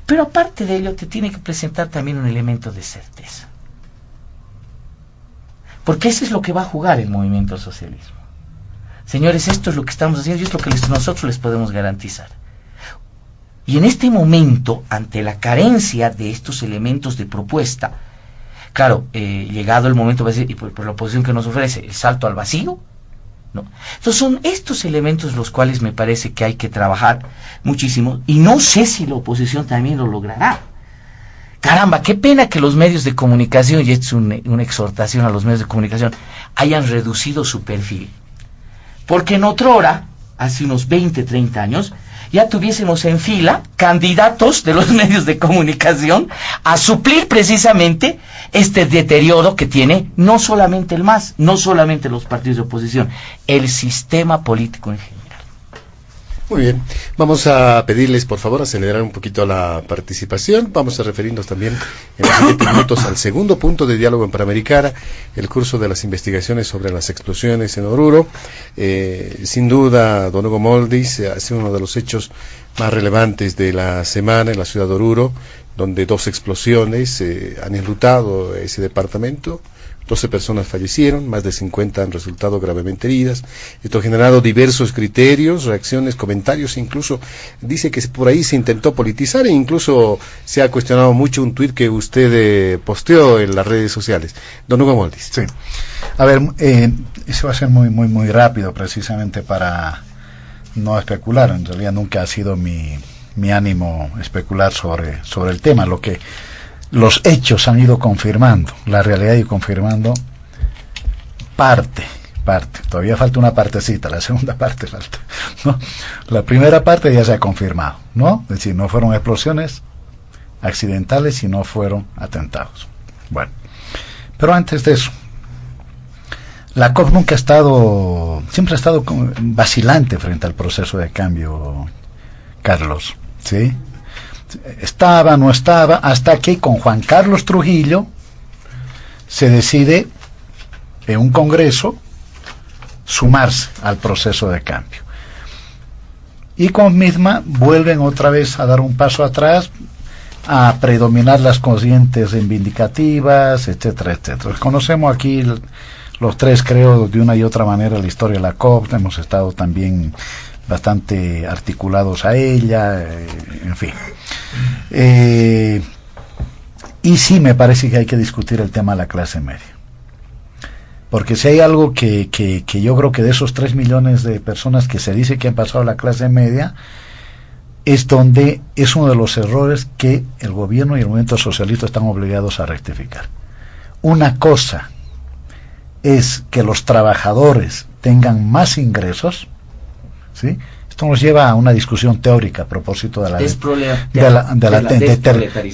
Pero aparte de ello, te tiene que presentar también un elemento de certeza. Porque eso es lo que va a jugar el movimiento socialismo. Señores, esto es lo que estamos haciendo y es lo que nosotros les podemos garantizar. Y en este momento, ante la carencia de estos elementos de propuesta, claro, llegado el momento, va a decir, y por la oposición que nos ofrece, el salto al vacío, ¿no? Entonces son estos elementos los cuales me parece que hay que trabajar muchísimo, y no sé si la oposición también lo logrará. Caramba, qué pena que los medios de comunicación, y esto es una exhortación a los medios de comunicación, hayan reducido su perfil. Porque en otrora, hace unos 20, 30 años, ya tuviésemos en fila candidatos de los medios de comunicación a suplir precisamente este deterioro que tiene no solamente el MAS, no solamente los partidos de oposición, el sistema político en general. Muy bien, vamos a pedirles por favor acelerar un poquito la participación. Vamos a referirnos también en los siguientes minutos al segundo punto de Diálogo en Panamericana, el curso de las investigaciones sobre las explosiones en Oruro. Sin duda, don Hugo Moldis ha sido uno de los hechos más relevantes de la semana en la ciudad de Oruro, donde 2 explosiones han enlutado ese departamento. 12 personas fallecieron, más de 50 han resultado gravemente heridas. Esto ha generado diversos criterios, reacciones, comentarios, incluso dice que por ahí se intentó politizar e incluso se ha cuestionado mucho un tuit que usted posteó en las redes sociales. Don Hugo Moldis. Sí. A ver, eso va a ser muy rápido, precisamente para no especular. En realidad nunca ha sido mi ánimo especular sobre el tema. Lo que los hechos han ido confirmando, la realidad y confirmando parte, todavía falta una partecita, la segunda parte falta, ¿no? La primera parte ya se ha confirmado, ¿no? Es decir, no fueron explosiones accidentales y no fueron atentados. Bueno, pero antes de eso, la COP siempre ha estado vacilante frente al proceso de cambio, Carlos, ¿sí? Estaba, no estaba, hasta que con Juan Carlos Trujillo se decide en un congreso sumarse al proceso de cambio. Y con misma vuelven otra vez a dar un paso atrás, a predominar las corrientes reivindicativas, etcétera, etcétera. Conocemos aquí los tres, creo, de una y otra manera la historia de la COP, hemos estado también bastante articulados a ella, en fin. Y sí me parece que hay que discutir el tema de la clase media. Porque si hay algo que yo creo que de esos 3 millones de personas que se dice que han pasado a la clase media, es donde es uno de los errores que el gobierno y el movimiento socialista están obligados a rectificar. Una cosa es que los trabajadores tengan más ingresos, ¿sí? Esto nos lleva a una discusión teórica a propósito de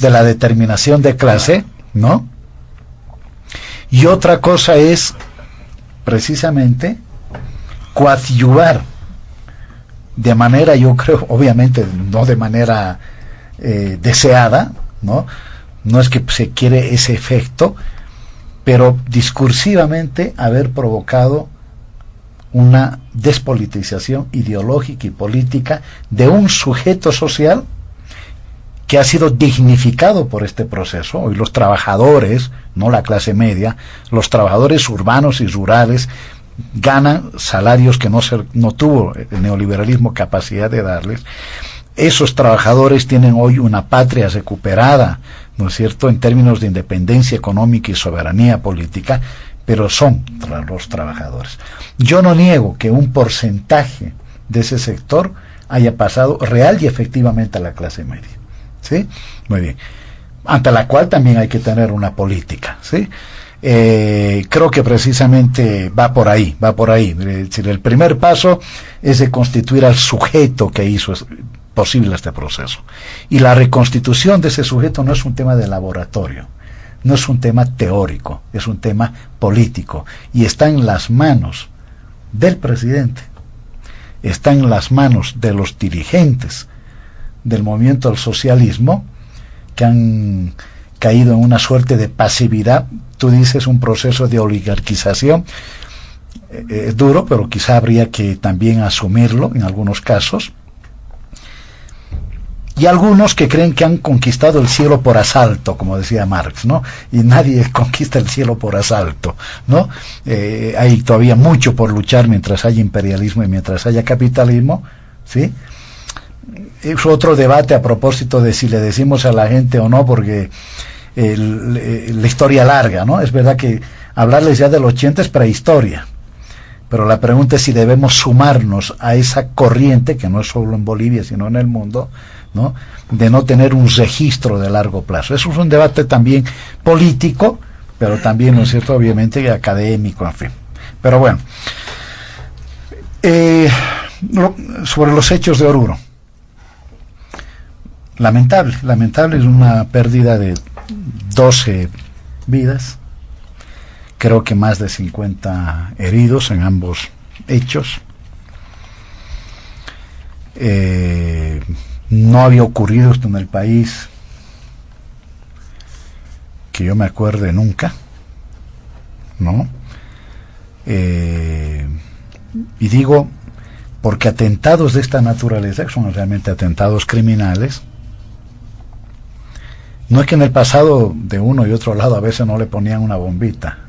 la determinación de clase, ¿no? Y otra cosa es precisamente coadyuvar de manera, yo creo, obviamente no de manera deseada, ¿no? No es que se quiere ese efecto, pero discursivamente haber provocado una despolitización ideológica y política de un sujeto social que ha sido dignificado por este proceso. Hoy los trabajadores, no la clase media, los trabajadores urbanos y rurales ganan salarios que no tuvo el neoliberalismo capacidad de darles. Esos trabajadores tienen hoy una patria recuperada, ¿no es cierto?, en términos de independencia económica y soberanía política, pero son los trabajadores. Yo no niego que un porcentaje de ese sector haya pasado real y efectivamente a la clase media, ¿sí? Muy bien. ante la cual también hay que tener una política, ¿sí? Creo que precisamente va por ahí. Es decir, el primer paso es de constituir al sujeto que hizo posible este proceso. Y la reconstitución de ese sujeto no es un tema de laboratorio, no es un tema teórico, es un tema político. Y está en las manos del presidente, está en las manos de los dirigentes del movimiento al socialismo, que han caído en una suerte de pasividad. Tú dices un proceso de oligarquización, es duro, pero quizá habría que también asumirlo en algunos casos. Y algunos que creen que han conquistado el cielo por asalto, como decía Marx, ¿no? Y nadie conquista el cielo por asalto, ¿no? Hay todavía mucho por luchar mientras haya imperialismo y mientras haya capitalismo, ¿sí? Es otro debate a propósito de si le decimos a la gente o no, porque la historia larga, ¿no? Es verdad que hablarles ya del 80 es prehistoria, pero la pregunta es si debemos sumarnos a esa corriente, que no es solo en Bolivia, sino en el mundo, ¿no? De no tener un registro de largo plazo. Eso es un debate también político, pero también, ¿no es cierto?, obviamente académico, en fin. Pero bueno, sobre los hechos de Oruro. Lamentable, es una pérdida de 12 vidas, creo que más de 50 heridos en ambos hechos. No había ocurrido esto en el país que yo me acuerde nunca, ¿no? Y digo, porque atentados de esta naturaleza, que son realmente atentados criminales, no es que en el pasado de uno y otro lado a veces no le ponían una bombita,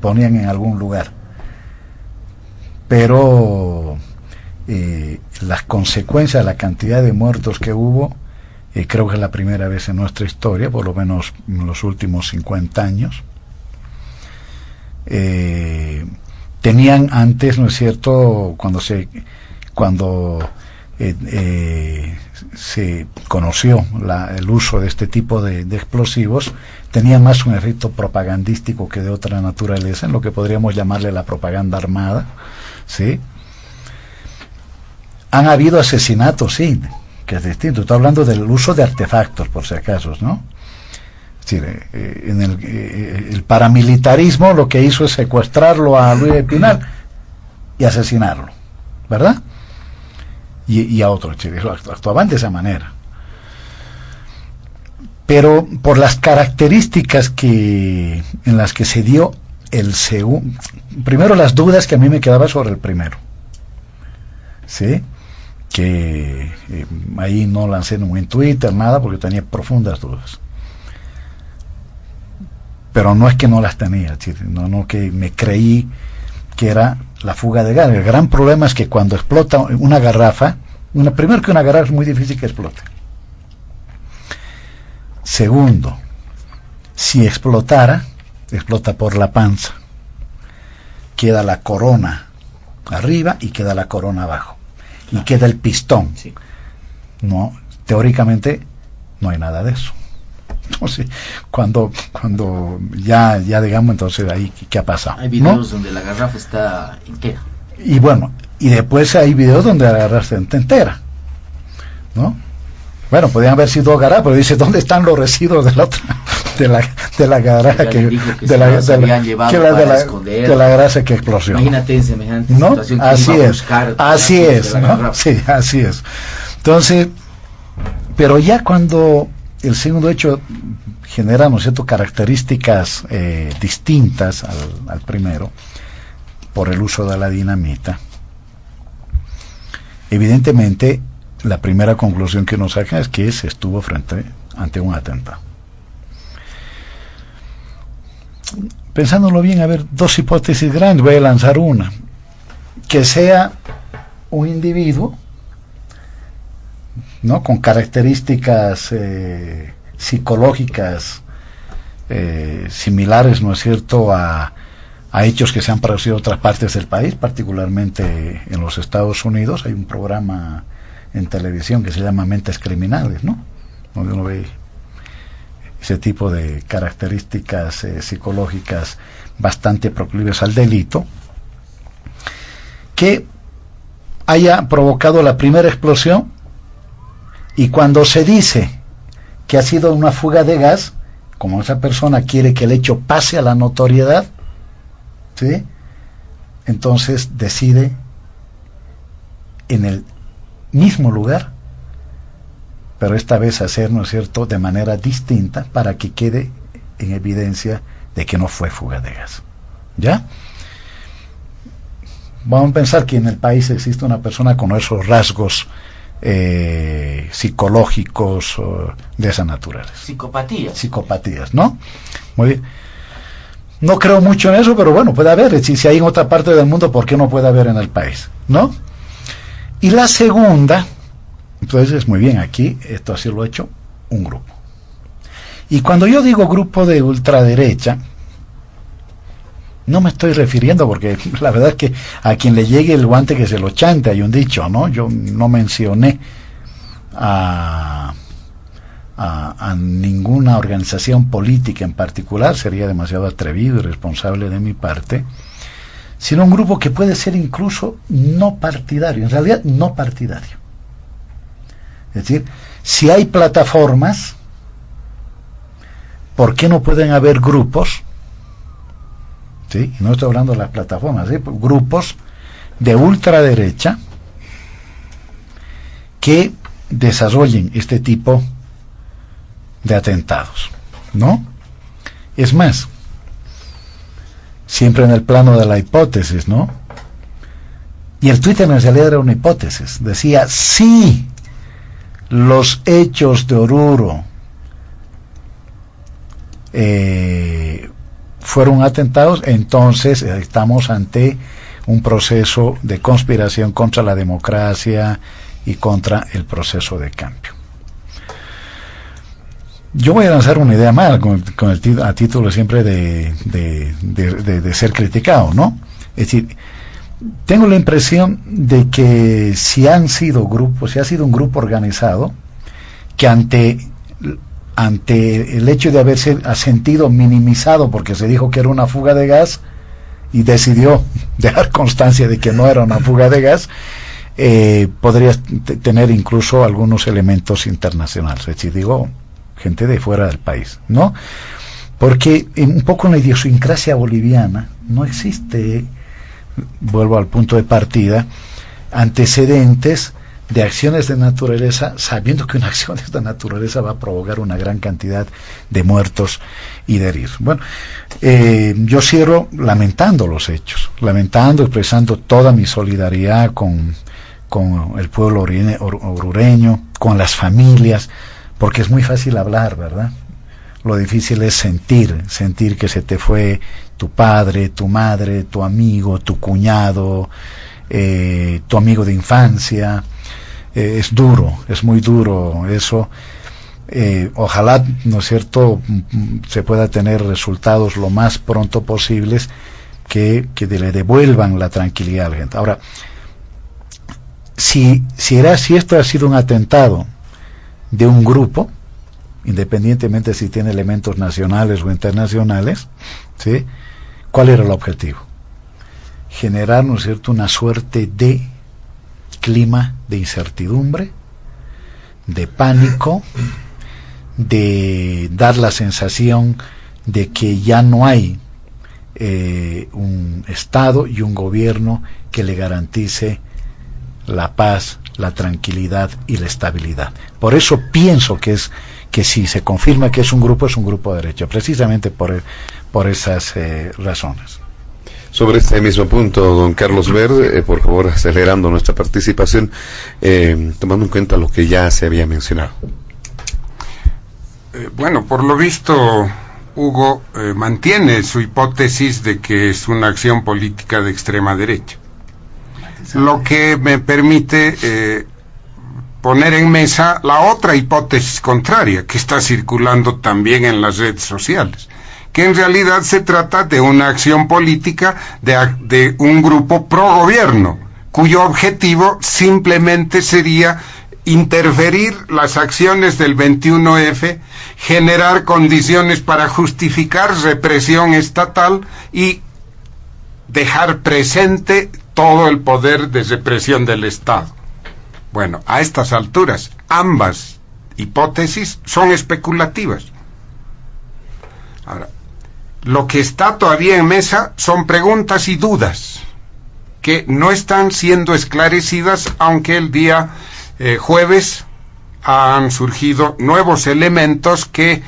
ponían en algún lugar, pero las consecuencias, la cantidad de muertos que hubo, creo que es la primera vez en nuestra historia, por lo menos en los últimos 50 años. Tenían antes, ¿no es cierto?, cuando se conoció el uso de este tipo de explosivos, tenía más un efecto propagandístico que de otra naturaleza, en lo que podríamos llamarle la propaganda armada, ¿sí? Han habido asesinatos, sí, que es distinto. Estoy hablando del uso de artefactos, por si acaso, ¿no? Es decir, en el paramilitarismo lo que hizo es secuestrarlo a Luis Espinal y asesinarlo, ¿verdad? Y a otros, actuaban de esa manera. Pero por las características en las que se dio el segundo, primero las dudas que a mí me quedaban sobre el primero, ¿sí? Que ahí no lancé en Twitter nada porque tenía profundas dudas, pero no es que no las tenía, no que me creí que era la fuga de gas. El gran problema es que cuando explota una garrafa, primero que una garrafa es muy difícil que explote. Segundo, si explotara, explota por la panza, queda la corona arriba y queda la corona abajo, y queda el pistón. Sí. No, teóricamente no hay nada de eso. Entonces, cuando ya digamos, entonces ahí ¿qué ha pasado? Hay videos, ¿no?, donde la garrafa está entera. Y bueno, y después hay videos donde la garrafa está entera, ¿no? Bueno, podrían haber sido dos garrafas, pero dice, ¿dónde están los residuos de la otra, de la garrafa de la garrafa que explosió? Imagínate en semejante ¿no? situación, así es, ¿no? Sí, así es. Entonces, pero ya cuando el segundo hecho genera, ¿no es cierto?, características distintas al primero, por el uso de la dinamita, evidentemente la primera conclusión que nos saca es que se estuvo ante un atentado. Pensándolo bien, a ver, dos hipótesis grandes, voy a lanzar una: que sea un individuo, ¿no?, con características psicológicas similares, ¿no es cierto?, a hechos que se han producido en otras partes del país, particularmente en los Estados Unidos. Hay un programa en televisión que se llama Mentes Criminales, ¿no?, donde uno ve ese tipo de características psicológicas bastante proclives al delito, que haya provocado la primera explosión, y cuando se dice que ha sido una fuga de gas, como esa persona quiere que el hecho pase a la notoriedad, ¿sí?, entonces decide en el mismo lugar, pero esta vez hacer, ¿no es cierto?, de manera distinta, para que quede en evidencia de que no fue fuga de gas. ¿Ya? Vamos a pensar que en el país existe una persona con esos rasgos psicológicos de esa naturaleza. Psicopatías, ¿no? Muy bien. No creo mucho en eso, pero bueno, puede haber. Si hay en otra parte del mundo, ¿por qué no puede haber en el país? ¿No? Y la segunda, entonces, muy bien, aquí esto así lo ha hecho un grupo. Y cuando yo digo grupo de ultraderecha, no me estoy refiriendo, porque la verdad es que a quien le llegue el guante que se lo chante, hay un dicho, ¿no? Yo no mencioné a ninguna organización política en particular, sería demasiado atrevido y irresponsable de mi parte, sino un grupo que puede ser incluso no partidario, en realidad no partidario. Es decir, si hay plataformas, ¿por qué no pueden haber grupos? ¿Sí? Y no estoy hablando de las plataformas, ¿sí?, grupos de ultraderecha que desarrollen este tipo de atentados, ¿no? Es más, siempre en el plano de la hipótesis, ¿no? Y el Twitter en realidad era una hipótesis. Decía, sí, los hechos de Oruro fueron atentados, entonces estamos ante un proceso de conspiración contra la democracia y contra el proceso de cambio. Yo voy a lanzar una idea más a título siempre de ser criticado, ¿no? Es decir, tengo la impresión de que si ha sido un grupo organizado que ante el hecho de haberse sentido minimizado porque se dijo que era una fuga de gas y decidió dejar constancia de que no era una fuga de gas, podría tener incluso algunos elementos internacionales, es decir, digo, gente de fuera del país, ¿no? Porque un poco en la idiosincrasia boliviana no existe, vuelvo al punto de partida, antecedentes de acciones de naturaleza, sabiendo que una acción de esta naturaleza va a provocar una gran cantidad de muertos y de heridos. Bueno, yo cierro lamentando los hechos, expresando toda mi solidaridad con el pueblo orureño, con las familias, porque es muy fácil hablar, ¿verdad? Lo difícil es sentir que se te fue tu padre, tu madre, tu amigo, tu cuñado, tu amigo de infancia. Es duro, es muy duro eso. Ojalá, ¿no es cierto?, se pueda tener resultados lo más pronto posibles que le devuelvan la tranquilidad a la gente. Ahora, si esto ha sido un atentado de un grupo, independientemente si tiene elementos nacionales o internacionales, ¿sí?, ¿cuál era el objetivo? Generar, ¿no es cierto?, una suerte de clima de incertidumbre, de pánico, de dar la sensación de que ya no hay un Estado y un gobierno que le garantice la paz, la tranquilidad y la estabilidad. Por eso pienso que si se confirma que es un grupo de derecha, precisamente por esas razones. Sobre este mismo punto, don Carlos Verde, por favor, acelerando nuestra participación, tomando en cuenta lo que ya se había mencionado. Bueno, por lo visto, Hugo mantiene su hipótesis de que es una acción política de extrema derecha, lo que me permite poner en mesa la otra hipótesis contraria que está circulando también en las redes sociales, que en realidad se trata de una acción política de un grupo pro gobierno, cuyo objetivo simplemente sería interferir las acciones del 21F, generar condiciones para justificar represión estatal y dejar presente todo el poder de represión del Estado. Bueno, a estas alturas, ambas hipótesis son especulativas. Ahora, lo que está todavía en mesa son preguntas y dudas que no están siendo esclarecidas, aunque el día jueves han surgido nuevos elementos que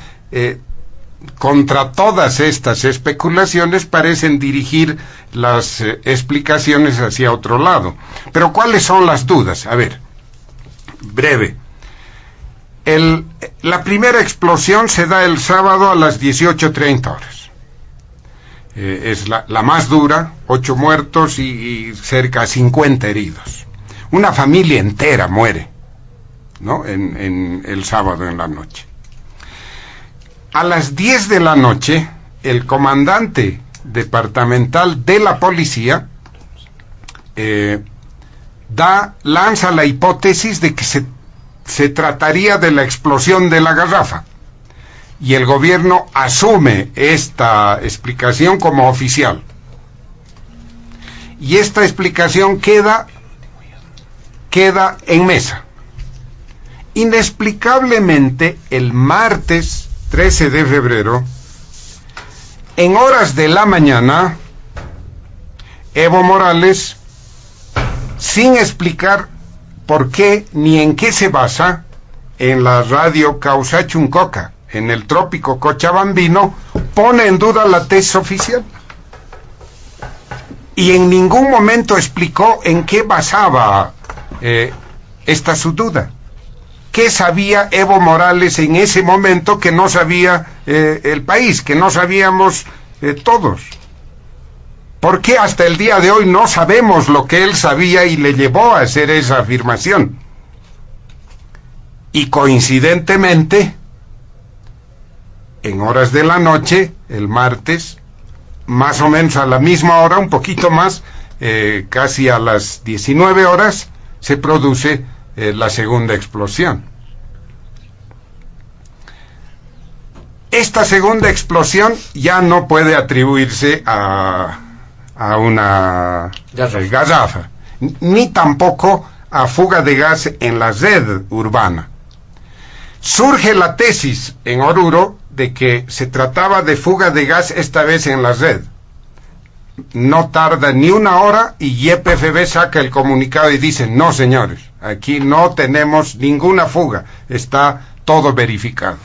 contra todas estas especulaciones parecen dirigir las explicaciones hacia otro lado. Pero ¿cuáles son las dudas? A ver, breve. La primera explosión se da el sábado a las 18:30 horas. Es la más dura, 8 muertos y cerca de 50 heridos. Una familia entera muere, ¿no? En el sábado en la noche. A las 10 de la noche, el comandante departamental de la policía lanza la hipótesis de que se trataría de la explosión de la garrafa. Y el gobierno asume esta explicación como oficial. Y esta explicación queda en mesa. Inexplicablemente, el martes 13 de febrero, en horas de la mañana, Evo Morales, sin explicar por qué ni en qué se basa, en la radio Causachuncoca, en el trópico cochabambino, pone en duda la tesis oficial. Y en ningún momento explicó en qué basaba esta su duda. ¿Qué sabía Evo Morales en ese momento que no sabía el país, que no sabíamos todos? ¿Por qué hasta el día de hoy no sabemos lo que él sabía y le llevó a hacer esa afirmación? Y coincidentemente, en horas de la noche, el martes, más o menos a la misma hora, un poquito más, casi a las 19 horas, se produce la segunda explosión. Esta segunda explosión ya no puede atribuirse a una garrafa, ni tampoco a fuga de gas en la red urbana. Surge la tesis en Oruro de que se trataba de fuga de gas esta vez en la red. No tarda ni una hora y YPFB saca el comunicado y dice: no señores, aquí no tenemos ninguna fuga, está todo verificado.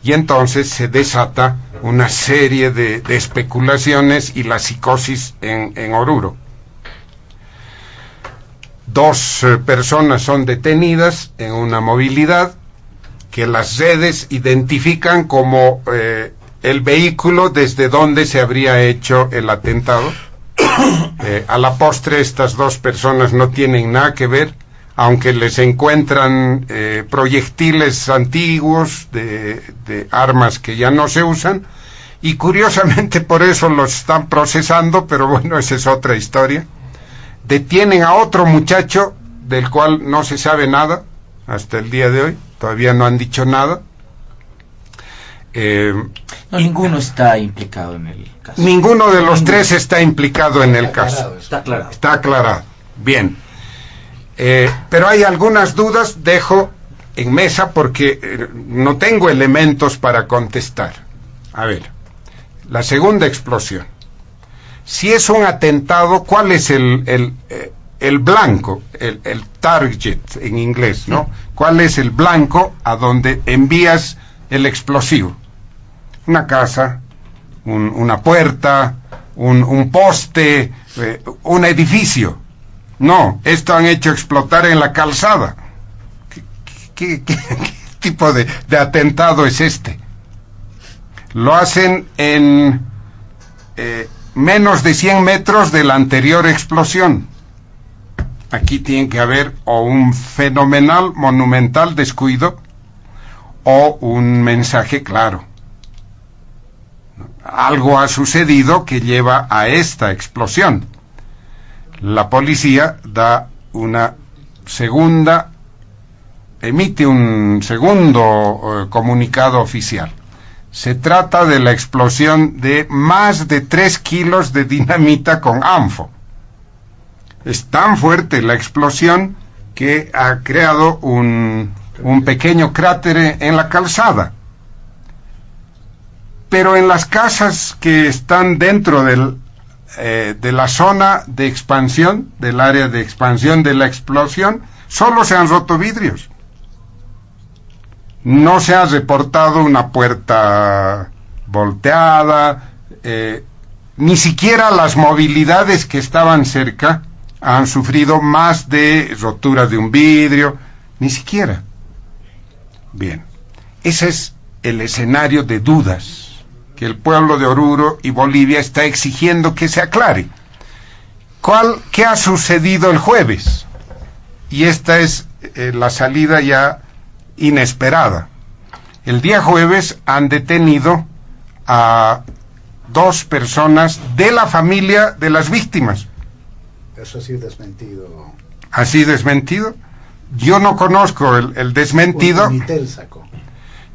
Y entonces se desata una serie de especulaciones y la psicosis en Oruro. 2 personas son detenidas en una movilidad que las redes identifican como el vehículo desde donde se habría hecho el atentado. A la postre, estas 2 personas no tienen nada que ver, aunque les encuentran proyectiles antiguos de armas que ya no se usan, y curiosamente por eso los están procesando, pero bueno, esa es otra historia. Detienen a otro muchacho del cual no se sabe nada hasta el día de hoy, todavía no han dicho nada. Ninguno está implicado en el caso. Ninguno de los 3 está implicado en el caso. Está aclarado. Está aclarado. Bien. Pero hay algunas dudas, dejo en mesa porque no tengo elementos para contestar. A ver, la segunda explosión. Si es un atentado, ¿cuál es el blanco, el target en inglés, ¿no? ¿Cuál es el blanco a donde envías el explosivo? Una casa, una puerta, un poste, un edificio. No, esto han hecho explotar en la calzada. ¿Qué tipo de atentado es este? Lo hacen en menos de 100 metros de la anterior explosión. Aquí tiene que haber o un fenomenal, monumental descuido o un mensaje claro. Algo ha sucedido que lleva a esta explosión. La policía da una segunda emite un segundo comunicado oficial. Se trata de la explosión de más de 3 kilos de dinamita con ANFO. Es tan fuerte la explosión que ha creado un pequeño cráter en la calzada. Pero en las casas que están dentro de la zona de expansión, del área de expansión de la explosión, solo se han roto vidrios. No se ha reportado una puerta volteada, ni siquiera las movilidades que estaban cerca han sufrido más de roturas de un vidrio, ni siquiera. Bien, ese es el escenario de dudas que el pueblo de Oruro y Bolivia está exigiendo que se aclare. ¿Qué ha sucedido el jueves? Y esta es la salida ya inesperada. El día jueves han detenido a 2 personas de la familia de las víctimas. Eso ha sido desmentido. ¿Ha sido desmentido? Yo no conozco el desmentido. Unitel sacó.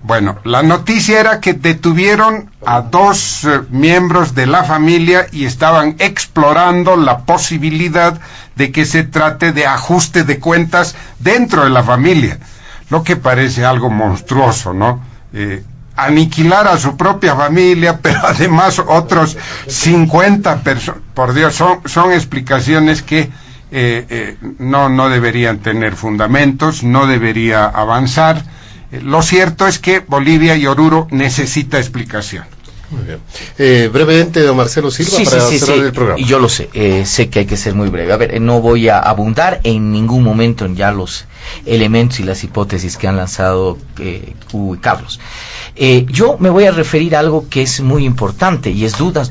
Bueno, la noticia era que detuvieron a 2 miembros de la familia y estaban explorando la posibilidad de que se trate de ajuste de cuentas dentro de la familia. Lo que parece algo monstruoso, ¿no? Aniquilar a su propia familia, pero además otros 50 personas. Por Dios, son explicaciones que no deberían tener fundamentos, no debería avanzar. Lo cierto es que Bolivia y Oruro necesita explicación. Muy bien. Brevemente, don Marcelo Silva, para cerrar el programa. Y yo lo sé que hay que ser muy breve. A ver, no voy a abundar en ningún momento en ya los elementos y las hipótesis que han lanzado Hugo y Carlos. Yo me voy a referir a algo que es muy importante, y es dudas,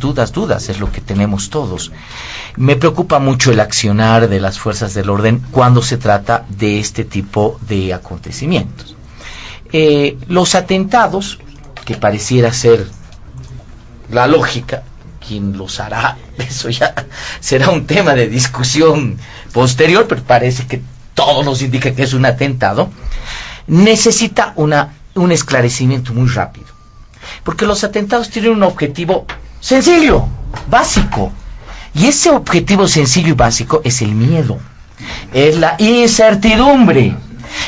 es lo que tenemos todos. Me preocupa mucho el accionar de las fuerzas del orden cuando se trata de este tipo de acontecimientos. Los atentados, que pareciera ser la lógica, ¿quién los hará? Eso ya será un tema de discusión posterior, pero parece que todo nos indica que es un atentado. Necesita un esclarecimiento muy rápido, porque los atentados tienen un objetivo sencillo, básico, y ese objetivo sencillo y básico es el miedo, es la incertidumbre,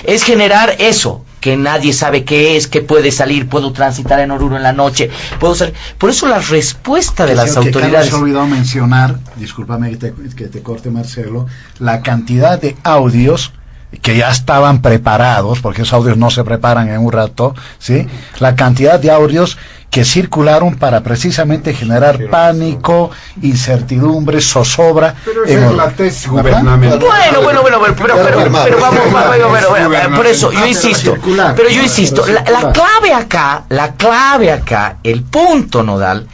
es generar eso, que nadie sabe qué es, que puede salir, puedo transitar en Oruro en la noche, puedo salir. Por eso la respuesta de las autoridades... Se olvidó mencionar, discúlpame que te corte, Marcelo, la cantidad de audios que ya estaban preparados, porque esos audios no se preparan en un rato, ¿sí? La cantidad de audios que circularon para precisamente generar pánico, incertidumbre, zozobra. Pero esa es la tesis gubernamental. Bueno, pero vamos, por eso yo insisto, la clave acá, el punto nodal,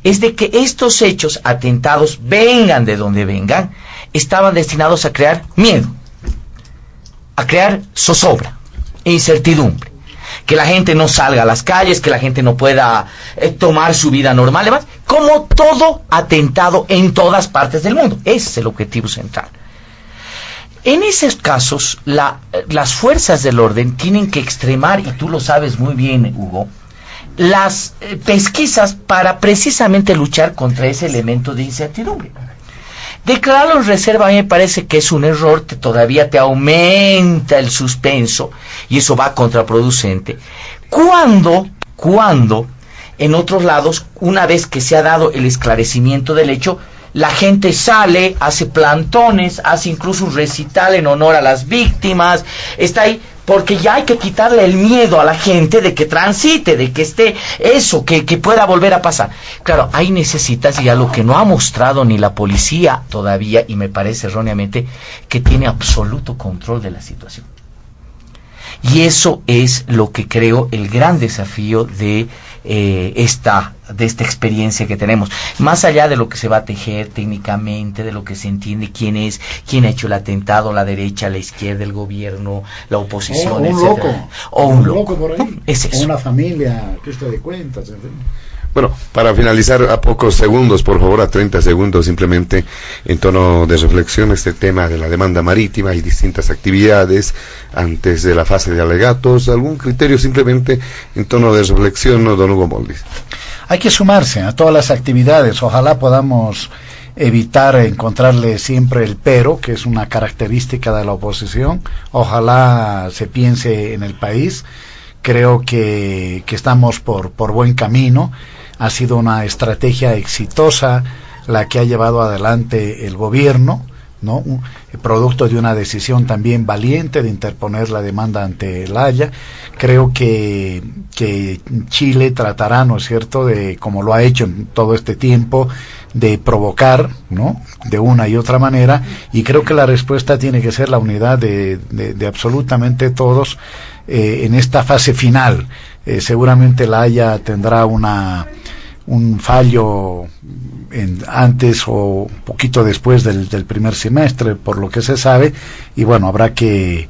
es de que estos hechos, atentados, vengan de donde vengan, estaban destinados a crear miedo, a crear zozobra e incertidumbre, que la gente no salga a las calles, que la gente no pueda tomar su vida normal, además, como todo atentado en todas partes del mundo. Ese es el objetivo central. En esos casos, las fuerzas del orden tienen que extremar, y tú lo sabes muy bien, Hugo, las pesquisas para precisamente luchar contra ese elemento de incertidumbre. Declararlo en reserva a mí me parece que es un error, que todavía te aumenta el suspenso y eso va contraproducente. Cuando en otros lados, una vez que se ha dado el esclarecimiento del hecho, la gente sale, hace plantones, hace incluso un recital en honor a las víctimas, está ahí, porque ya hay que quitarle el miedo a la gente de que transite, de que esté eso, que pueda volver a pasar. Claro, ahí necesitas ya lo que no ha mostrado ni la policía todavía, y me parece erróneamente, que tiene absoluto control de la situación. Y eso es lo que creo el gran desafío de esta experiencia que tenemos, más allá de lo que se va a tejer técnicamente, de lo que se entiende quién ha hecho el atentado, la derecha, la izquierda, el gobierno, la oposición, un etcétera. Loco. O un loco por ahí. Es eso. O una familia que usted de cuentas, en fin. Bueno, para finalizar, a pocos segundos, por favor, a 30 segundos, simplemente en tono de reflexión, este tema de la demanda marítima y distintas actividades antes de la fase de alegatos, algún criterio simplemente en tono de reflexión, ¿no, don Hugo Moldis? Hay que sumarse a todas las actividades, ojalá podamos evitar encontrarle siempre el pero, que es una característica de la oposición, ojalá se piense en el país. Creo que estamos por buen camino. Ha sido una estrategia exitosa la que ha llevado adelante el gobierno, ¿no? Producto de una decisión también valiente de interponer la demanda ante el Haya. Creo que Chile tratará, ¿no es cierto?, de, como lo ha hecho en todo este tiempo, de provocar, ¿no?, de una y otra manera, y creo que la respuesta tiene que ser la unidad de absolutamente todos en esta fase final. Seguramente la Haya tendrá un fallo antes o poquito después del primer semestre, por lo que se sabe, y bueno, habrá que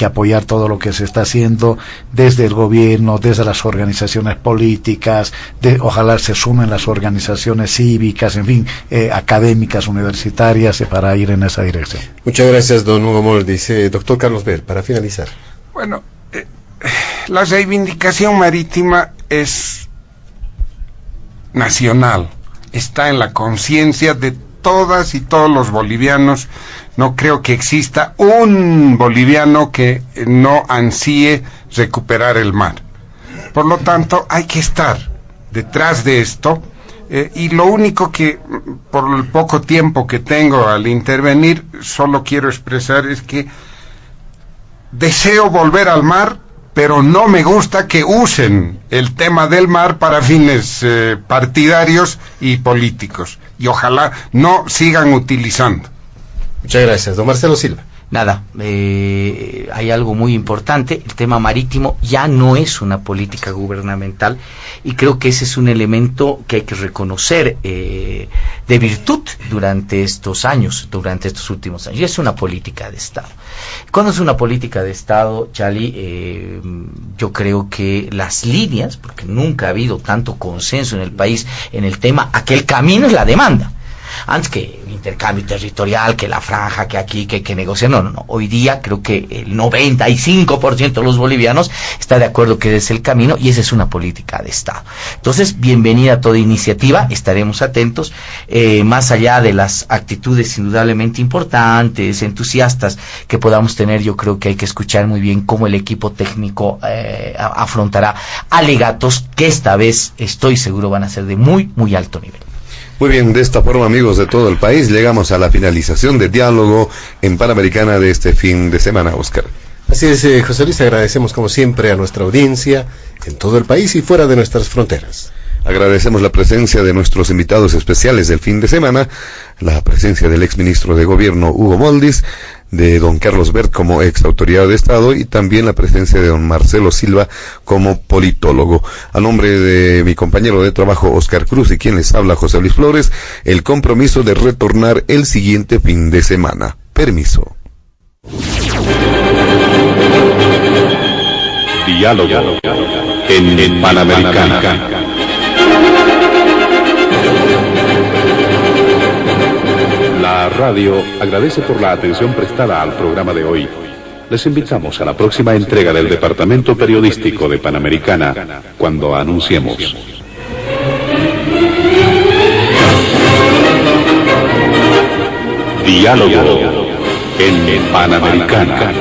apoyar todo lo que se está haciendo desde el gobierno, desde las organizaciones políticas, ojalá se sumen las organizaciones cívicas, en fin, académicas, universitarias, para ir en esa dirección. Muchas gracias, don Hugo Moldis. Doctor Carlos Ver, para finalizar. Bueno, la reivindicación marítima es nacional, está en la conciencia de todas y todos los bolivianos. No creo que exista un boliviano que no ansíe recuperar el mar. Por lo tanto, hay que estar detrás de esto, y lo único que, por el poco tiempo que tengo al intervenir, solo quiero expresar es que deseo volver al mar, pero no me gusta que usen el tema del mar para fines partidarios y políticos, y ojalá no sigan utilizando. Muchas gracias, don Marcelo Silva. Nada, hay algo muy importante. El tema marítimo ya no es una política gubernamental, y creo que ese es un elemento que hay que reconocer de virtud durante estos últimos años. Y es una política de Estado. Cuando es una política de Estado, Chali, yo creo que las líneas, porque nunca ha habido tanto consenso en el país en el tema, aquel camino es la demanda. Antes que el intercambio territorial, que la franja, que aquí, que negociar, no. Hoy día creo que el 95% de los bolivianos está de acuerdo que ese es el camino, y esa es una política de Estado. Entonces, bienvenida a toda iniciativa, estaremos atentos, más allá de las actitudes indudablemente importantes, entusiastas que podamos tener. Yo creo que hay que escuchar muy bien cómo el equipo técnico afrontará alegatos que esta vez estoy seguro van a ser de muy, muy alto nivel. Muy bien, de esta forma, amigos de todo el país, llegamos a la finalización de Diálogo en Panamericana de este fin de semana, Oscar. Así es, José Luis, agradecemos como siempre a nuestra audiencia en todo el país y fuera de nuestras fronteras. Agradecemos la presencia de nuestros invitados especiales del fin de semana, la presencia del exministro de Gobierno Hugo Moldis, de don Carlos Bert como ex autoridad de Estado, y también la presencia de don Marcelo Silva como politólogo. A nombre de mi compañero de trabajo Oscar Cruz y quien les habla José Luis Flores, el compromiso de retornar el siguiente fin de semana. Permiso. Diálogo en Panamericana. La radio agradece por la atención prestada al programa de hoy. Les invitamos a la próxima entrega del Departamento Periodístico de Panamericana, cuando anunciemos. Diálogo en Panamericana.